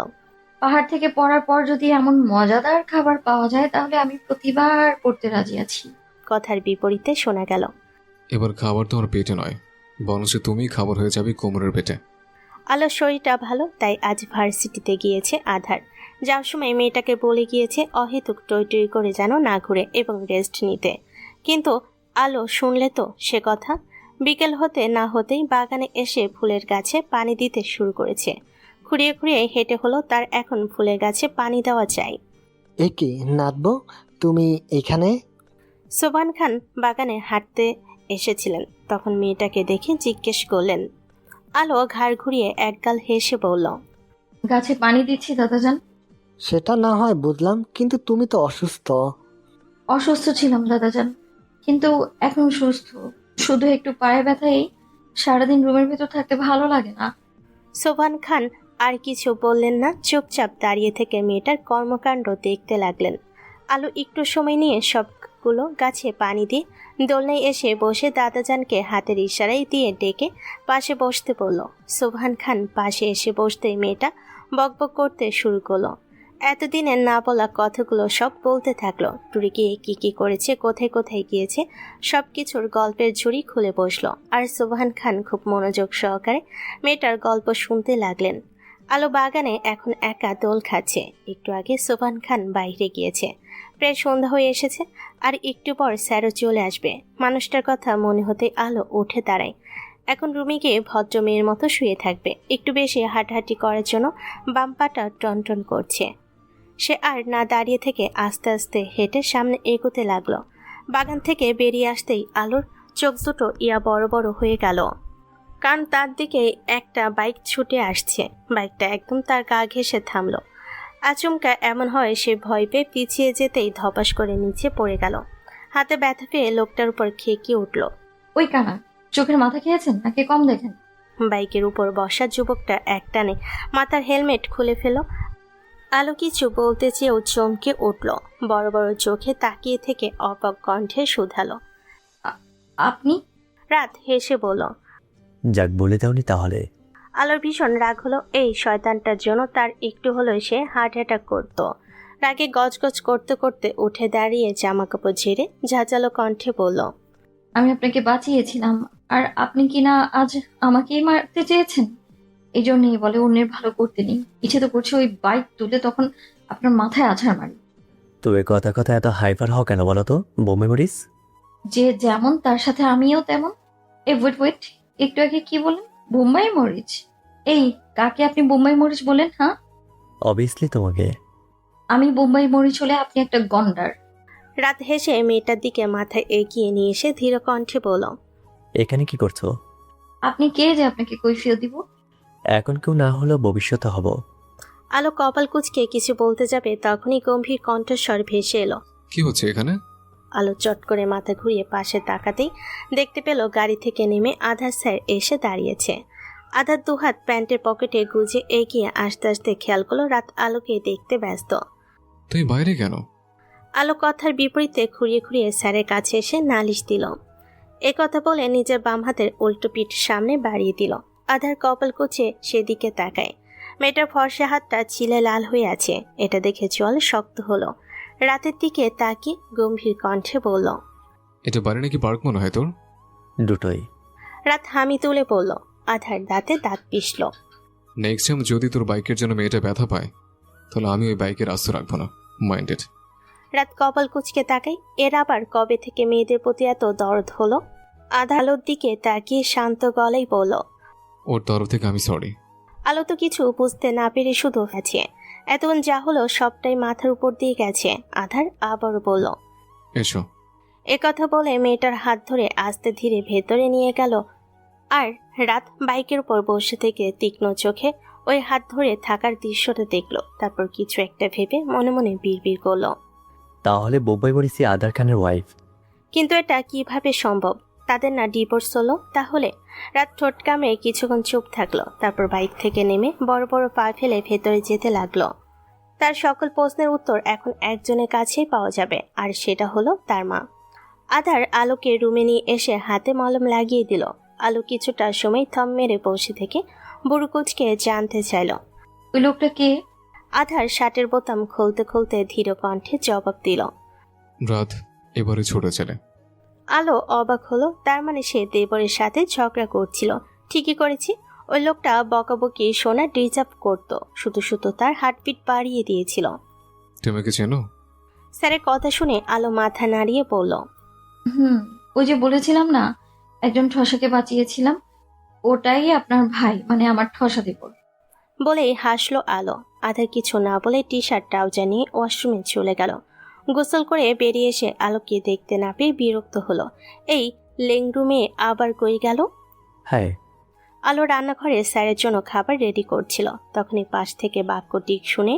পাহাড় থেকে পড়ার পর যদি এমন মজাদার খাবার পাওয়া যায় তাহলে আমি প্রতিবার পড়তে রাজি আছি। কথার বিপরীতে শোনা গেল। এবার খাবার তোমার পেটে নয়, বরঞ্চ তুমি খাবার হয়ে যাবে কোমরের পেটে। আলোর শরীরটা ভালো, তাই আজ ভার্সিটিতে গিয়েছে আধার। যাওয়ার সময় মেয়েটাকে বলে গিয়েছে অহেতুক টই টই করে যেন না ঘুরে এবং রেস্ট নিতে, কিন্তু আলো শুনলে তো সে কথা। বিকেল হতে না হতেই বাগানে এসে ফুলের গাছে পানি দিতে শুরু করেছে। খুঁড়িয়ে খুঁড়িয়ে হেঁটে হলো তার এখন ফুলের গাছে পানি দেওয়া চাই। এ কি নাতবো, তুমি এখানে? সোবান খান বাগানে হাঁটতে এসেছিলেন, তখন মেয়েটাকে দেখে জিজ্ঞেস করলেন। আলো ঘাড় ঘুরিয়ে একগাল হেসে বলল, গাছে পানি দিচ্ছি দাদাজান। সেটা না হয় বুঝলাম, কিন্তু তুমি তো অসুস্থ। অসুস্থ ছিলাম দাদাজান, কিন্তু এখন সুস্থ। শুধু একটু পায়ে ব্যথাই, সারাদিন রুমের ভেতর থাকতে ভালো লাগে না। সোবান খান আর কিছু বললেন না, চুপচাপ দাঁড়িয়ে থেকে মেয়েটার কর্মকাণ্ড দেখতে লাগলেন। আলো একটু সময় নিয়ে সবগুলো গাছে পানি দিয়ে দোলনায় এসে বসে দাদাজানকে হাতের ইশারায় দিয়ে ডেকে পাশে বসতে বলল। সোবান খান পাশে এসে বসতেই মেয়েটা বকবক করতে শুরু করলো। এতদিনের না বলা কথাগুলো সব বলতে থাকলো। টুরি গিয়ে কি করেছে, কোথায় কোথায় গিয়েছে, সব কিছুর গল্পের ঝুড়ি খুলে বসলো। আর সোবান খান খুব মনোযোগ সহকারে মেয়েটার গল্প শুনতে লাগলেন। আলো বাগানে এখন একা দোল খাচ্ছে। একটু আগে সোবান খান বাইরে গিয়েছে, প্রায় সন্ধ্যা হয়ে এসেছে, আর একটু পর স্যারও চলে আসবে। মানুষটার কথা মনে হতে আলো উঠে দাঁড়ায়। এখন রুমে গিয়ে ভদ্র মেয়ের মতো শুয়ে থাকবে। একটু বেশি হাঁটাহাঁটি করার জন্য বাম পাটা টনটন করছে। সে আর না দাঁড়িয়ে থেকে আস্তে আস্তে হেঁটে সামনে এগোতে লাগলো। বাগান থেকে বেরিয়ে আসতেই আলোর চোখ দুটো বড় বড় হয়ে গেল, কারণ তার দিকে একটা বাইক ছুটে আসছে। বাইকটা একদম তার গা ঘেঁষে থামলো। আচমকা এমন হয় সে ভয় পেয়ে পিছিয়ে যেতেই ধপাস করে নিচে পড়ে গেল। হাতে ব্যথা পেয়ে লোকটার উপর খেকিয়ে উঠল। ওই কানা, চোখের মাথা খেয়েছেন নাকি কম দেখেন? বাইকের উপর বসা যুবকটা একটানে মাথার হেলমেট খুলে ফেল। আলো কিছু বলতে চেয়েও চমকে উঠল। বড় বড় চোখে তাকিয়ে থেকে অবাক কণ্ঠে শুধালো, আপনি? রাত হেসে বলল, যাক বলে দাওনি তাহলে। আলোর ভীষণ রাগ হলো। এই শয়তানটার জন্য তার একটু হলেও সে হার্ট অ্যাটাক করতো। রাগে গজগজ করতে করতে উঠে দাঁড়িয়ে জামা কাপড় ঝেড়ে ঝাঁঝালো কণ্ঠে বলল, আমি আপনাকে বাঁচিয়েছিলাম, আর আপনি কিনা আজ আমাকেই মারতে চেয়েছেন। এই জন্যই বলে অন্যের ভালো করতে নেই। ইচ্ছে তো করছে ওই বাইক তুলে তখন আপনার মাথায় আছাড় মারি। তবে কথা কথা এত হাইপার হও কেন বলো তো, বোম্বে মরিস? যে যেমন তার সাথে আমিও তেমন। ওয়েট, একটু আগে কি বলেন? বোম্বাই মরিচ? এই, কাকে আপনি বোম্বাই মরিচ বলেন? হ্যাঁ, অবভিয়াসলি তোমাকে। আমি বোম্বাই মরিচ হলে আপনি একটা গন্ডার। রাত হেসে মেয়েটার দিকে মাথা এগিয়ে নিয়ে এসে ধীর কণ্ঠে বলল, এখানে কি করছো? আপনি কে যে আপনাকে কৈফিয়ত দিব? এখন কেউ না হলেও ভবিষ্যতে হব। আলো কপাল কুঁচকে কিছু বলতে যাবে, তখনই গম্ভীর কণ্ঠস্বর ভেসে এলো। কি হচ্ছে এখানে? আলো চট করে মাথা ঘুরিয়ে পাশে তাকাতেই দেখতে পেল গাড়ি থেকে নেমে আধার স্যার এসে দাঁড়িয়েছে। আধার দুহাত প্যান্টের পকেটে গুজে এগিয়ে আস্তে আস্তে খেয়াল করলো রাত আলোকে দেখতে ব্যস্ত। তুই বাইরে কেন? আলো কথার বিপরীতে খুঁড়িয়ে খুঁড়িয়ে স্যারের কাছে এসে নালিশ দিল। এ কথা বলে নিজের বাম হাতের উল্টো পিঠ সামনে বাড়িয়ে দিল। আধার কপাল কুঁচে সেদিকে তাকায়। মেয়েটার ফর্সা হাতটা ছিলে লাল হয়ে আছে। এটা দেখে জল শক্ত হলো। রাতের দিকে তাকিয়ে গম্ভীর কণ্ঠে বলল, এটা বাড়ি নাকি পার্ক মনে হয় তোর? দুটোই। রাত হামি তুলে বলল। আধার দাঁতে দাঁত পিষল। নেক্সট টাইম যদি তোর বাইকের জন্য মেয়েটা ব্যথা পায় তাহলে আমি ওই বাইকের আস্ত রাখবো না, মাইন্ডেড। রাত কপাল কুঁচকে তাকাই। এর আবার কবে থেকে মেয়েদের প্রতি এত দরদ হলো? আদালত দিকে তাকিয়ে শান্ত গলায় বলল, ওর তরফ থেকে আমি সরি। আলো তো কিছু বুঝতে না পেরে শুধু গেছে। এতক্ষণ যা হলো সবটাই মাথার উপর দিয়ে গেছে। আধার আবার বলল, এসো। কথা বলে মেয়েটার হাত ধরে আস্তে ধীরে ভেতরে নিয়ে গেল। আর রাত বাইকের উপর বসে থেকে তীক্ষ্ণ চোখে ওই হাত ধরে থাকার দৃশ্যটা দেখলো। তারপর কিছু একটা ভেবে মনে মনে বিড়বিড় করলো, তাহলে বোম্বাই মরিসি আদার খানের ওয়াইফ। কিন্তু এটা কিভাবে সম্ভব? তাদের না ডিভোর্স হলো? তাহলে রাত ঠোঁট কামড়ে কিছুক্ষণ চুপ থাকলো। তারপর বাইক থেকে নেমে বড় বড় পা ফেলে ভেতরে যেতে লাগলো। তার সকল প্রশ্নের উত্তর এখন একজনের কাছেই পাওয়া যাবে, আর সেটা হলো তার মা। আধার আলোকে রুমে নিয়ে এসে হাতে মলম লাগিয়ে দিল। আলো কিছুটা সময় থম মেরে বসে থেকে বুড়ো কুচকে জানতে চাইল, ওই লোকটা কে? আধার শার্টের বোতাম খুলতে খুলতে ধীর কণ্ঠে জবাব দিল। রাত এবারে ছোট ছেলে। আলো অবাক হলো, তার মানে সে দেবরের সাথে ঝগড়া করছিল। ঠিকই করেছি, ওই লোকটা বকাবকি শোনা ডিজার্ভ করতো, শুধু শুধু তার হার্টবিট বাড়িয়ে দিয়েছিল। তুমি কি চেনো? স্যারের কথা শুনে আলো মাথা নাড়িয়ে বলল, ওই যে বলেছিলাম না, একজন ঠসাকে বাঁচিয়েছিলাম, ওটাই আপনার ভাই, মানে আমার ঠসা দেবর। বলেই হাসলো আলো। আধার কিছু না বলে টি শার্ট ট্রাউজার নিয়ে ওয়াশরুমে চলে গেল। গোসল করে বেরিয়ে এসে আলোকে দেখতে না পেয়ে বিরক্ত হলো। এই লেংরুমে আবার কই গেল? হ্যাঁ, আলো রান্নাঘরে স্যারের জন্য খাবার রেডি করছিল, তখনই পাশ থেকে বাক্য টিক শুনে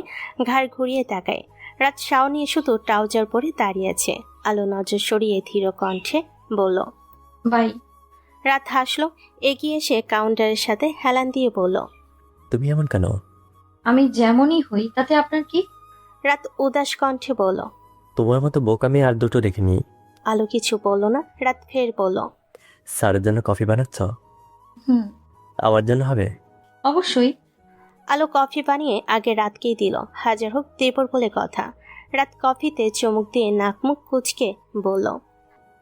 ঘাড় ঘুরিয়ে তাকায়। রাত শাওনি শুধু ট্রাউজার পরে দাঁড়িয়ে আছে। আলো নজর সরিয়ে ধীর কণ্ঠে বলল, বাই। রাত হাসলো, এগিয়ে এসে কাউন্টারের সাথে হেলান দিয়ে বলল, তুমি এমন কেন? আমি যেমনই হই তাতে আপনার কি? রাত উদাস কণ্ঠে বলল। তোমার মতো বোকামি আর দুটো দেখিনি। আলো কিছু বলল না। রাত ফের বলল, স্যারের জন্য কফি বানাচ্ছ? হুম, আমার জন্য হবে? অবশ্যই। আলো কফি বানিয়ে আগে রাতকেই দিল, হাজার হোক দেবর বলে কথা। রাত কফিতে চুমুক দিয়ে নাক মুখ কুচকে বলল,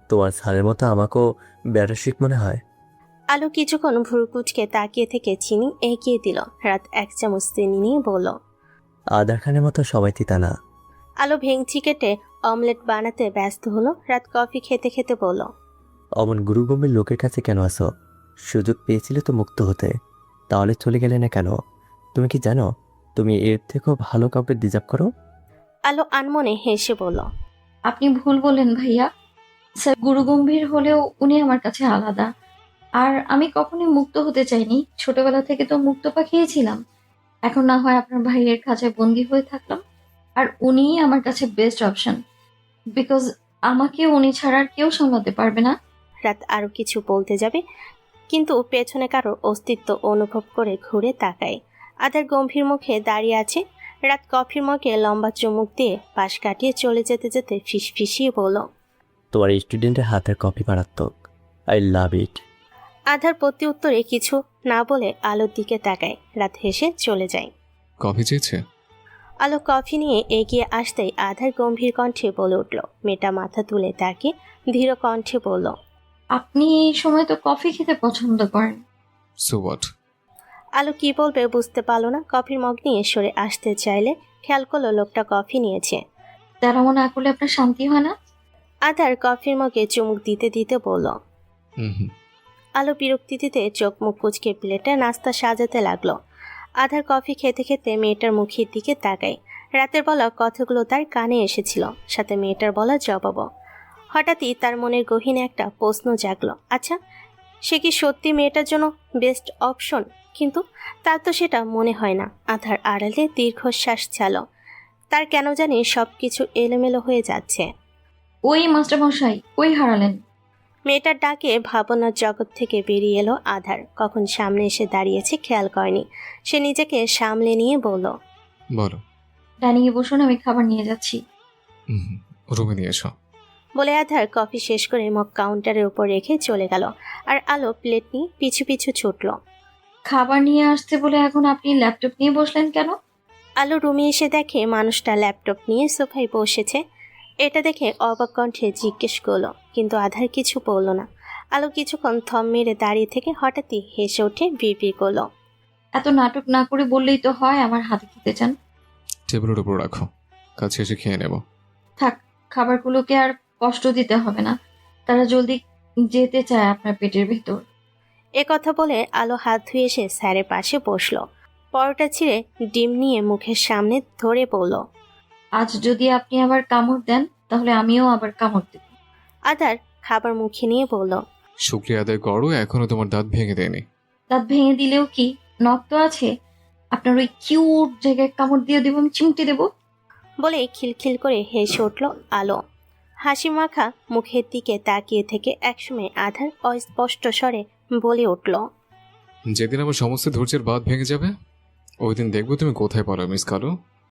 তোমার স্যারের মতো আমাকেও ব্যাটাশিক মনে হয়। আলো কিছুক্ষণ ভুরু কুচকে তাকিয়ে থেকে চিনি এগিয়ে দিল। রাত এক চামচ চিনি নিয়ে বলল, আদার খানের মতো সবাই তিতা না। আলো ভেঙচি কেটে অমলেট বানাতে ব্যস্ত হলো। রাত কফি খেতে খেতে বলল, অমন গুরুগম্ভীর লোকের কাছে কেন আসো? সুযোগ পেয়েছিলে তো মুক্ত হতে, তাহলে চলে গেলে না কেন? তুমি কি জানো তুমি এর থেকেও ভালো কাউকে ডিজার্ভ করো? আলো আনমনে হেসে বলল, আপনি ভুল বলেন ভাইয়া, স্যার গুরুগম্ভীর হলেও উনি আমার কাছে আলাদা। আর আমি কখনোই মুক্ত হতে চাইনি, ছোটবেলা থেকে তো মুক্ত পাখিই ছিলাম। এখন না হয় আপনার ভাইয়ের খাঁচায় বন্দি হয়ে থাকলাম, আর উনিই আমার কাছে বেস্ট অপশন, বিকজ আমাকে উনি ছাড়া আর কেউ সামলাতে পারবে না। রাত আরো কিছু বলতে যাবে, কিন্তু পেছনে কারোর অস্তিত্ব অনুভব করে ঘুরে তাকায়। আধার গম্ভীর মুখে দাঁড়িয়ে আছে। রাত কফির মগে লম্বা চুমুক দিয়ে পাশ কাটিয়ে চলে যেতে যেতে ফিসফিসিয়ে বলল, তোমার স্টুডেন্টের হাতের কপি মারাত্মক। আই লাভ ইট। আধার প্রতি উত্তরে কিছু না বলে আলোর দিকে তাকায়। রাত হেসে চলে যায়। কফি চেয়েছে? আলো কফি নিয়ে এগিয়ে আসতেই আধার গম্ভীর কণ্ঠে বলে উঠল। মেয়েটা মাথা তুলে তাকিয়ে ধীর কণ্ঠে বলল, আপনি এই সময় তো কফি খেতে পছন্দ করেন। So what? আলো কি বলবে বুঝতে পারল না। কফির মগ নিয়ে সরে আসতে চাইলে খেয়াল করলো লোকটা কফি নিয়েছে। তেমন না করলে আপনার শান্তি হয় না? আধার কফির মগে চুমুক দিতে দিতে বলল। হুম। আলো বিরক্তি দিতে চোখ মুখ কুচকে প্লেটে নাস্তা সাজাতে লাগলো। আধার কফি খেতে খেতে মেয়েটার মুখের দিকে তাকায়। রাতের বলা কথাগুলো তার কানে এসেছিল, সাথে মেয়েটার বলা জবাবও। হঠাৎই তার মনের গহীনে একটা প্রশ্ন জাগলো, আচ্ছা সে কি সত্যি মেয়েটার জন্য বেস্ট অপশন? কিন্তু তার তো সেটা মনে হয় না। আধার আড়ালে দীর্ঘশ্বাস ছাড়ল। তার কেন জানি সব কিছু এলোমেলো হয়ে যাচ্ছে। ওই মাস্টারমশাই, কই হারালেন? মেয়েটার ডাকে ভাবনার জগৎ থেকে বেরিয়ে এলো আধার। কখন সামনে এসে দাঁড়িয়েছে খেয়াল করেনি। সে নিজেকে সামলে নিয়ে বলল, বলো। ডাইনিং এ বসুন, আমি খাবার নিয়ে যাচ্ছি। রুমে নিয়ে এসো। বলে আধার কফি শেষ করে মগ কাউন্টারের উপর রেখে চলে গেল। আর আলো প্লেট নিয়ে পিছু পিছু ছুটল। খাবার নিয়ে আসতে বলে এখন আপনি ল্যাপটপ নিয়ে বসলেন কেন? আলো রুমে এসে দেখে মানুষটা ল্যাপটপ নিয়ে সোফায় বসেছে। এটা দেখে অবাক কণ্ঠে জিজ্ঞেস করলো, কিন্তু আধার কিছু বলল না। আলো কিছুক্ষণ থম মেরে দাঁড়িয়ে থেকে হঠাৎই হেসে উঠে বিড়বিড় করলো, এত নাটক না করে বললেই তো হয় আমার হাতে খেতে চান। টেবিলের উপর রাখো, কাছে এসে খেয়ে নেব। থাক, খাবারগুলোকে আর কষ্ট দিতে হবে না, তারা জলদি যেতে চায় আপনার পেটের ভেতর। এ কথা বলে আলো হাত ধুয়ে এসে স্যারের পাশে বসলো। পরোটা ছিঁড়ে ডিম নিয়ে মুখের সামনে ধরে বলল, আজ যদি আপনি আবার কামড় দেন তাহলে আমিও আবার কামড় দেব। আধার খাবার মুখে নিয়ে বলল, শুক্রিয়া আদায় করো, এখনো তোমার দাঁত ভেঙে দেয়নি। দাঁত ভেঙে দিলেও কি, নখ তো আছে, আপনার ওই কিউট জায়গায় কামড় দিয়ে দেবো, আমি চিমটে দেবো। বলে খিলখিল করে হেসে উঠল আলো। হাসি মাখা মুখের দিকে তাকিয়ে থেকে একসময় আধার অস্পষ্ট স্বরে বলে উঠল, যেদিন আমার সমস্ত ধৈর্যের বাঁধ ভেঙে যাবে ওই দিন দেখবো তুমি কোথায় পারো মিস কালো।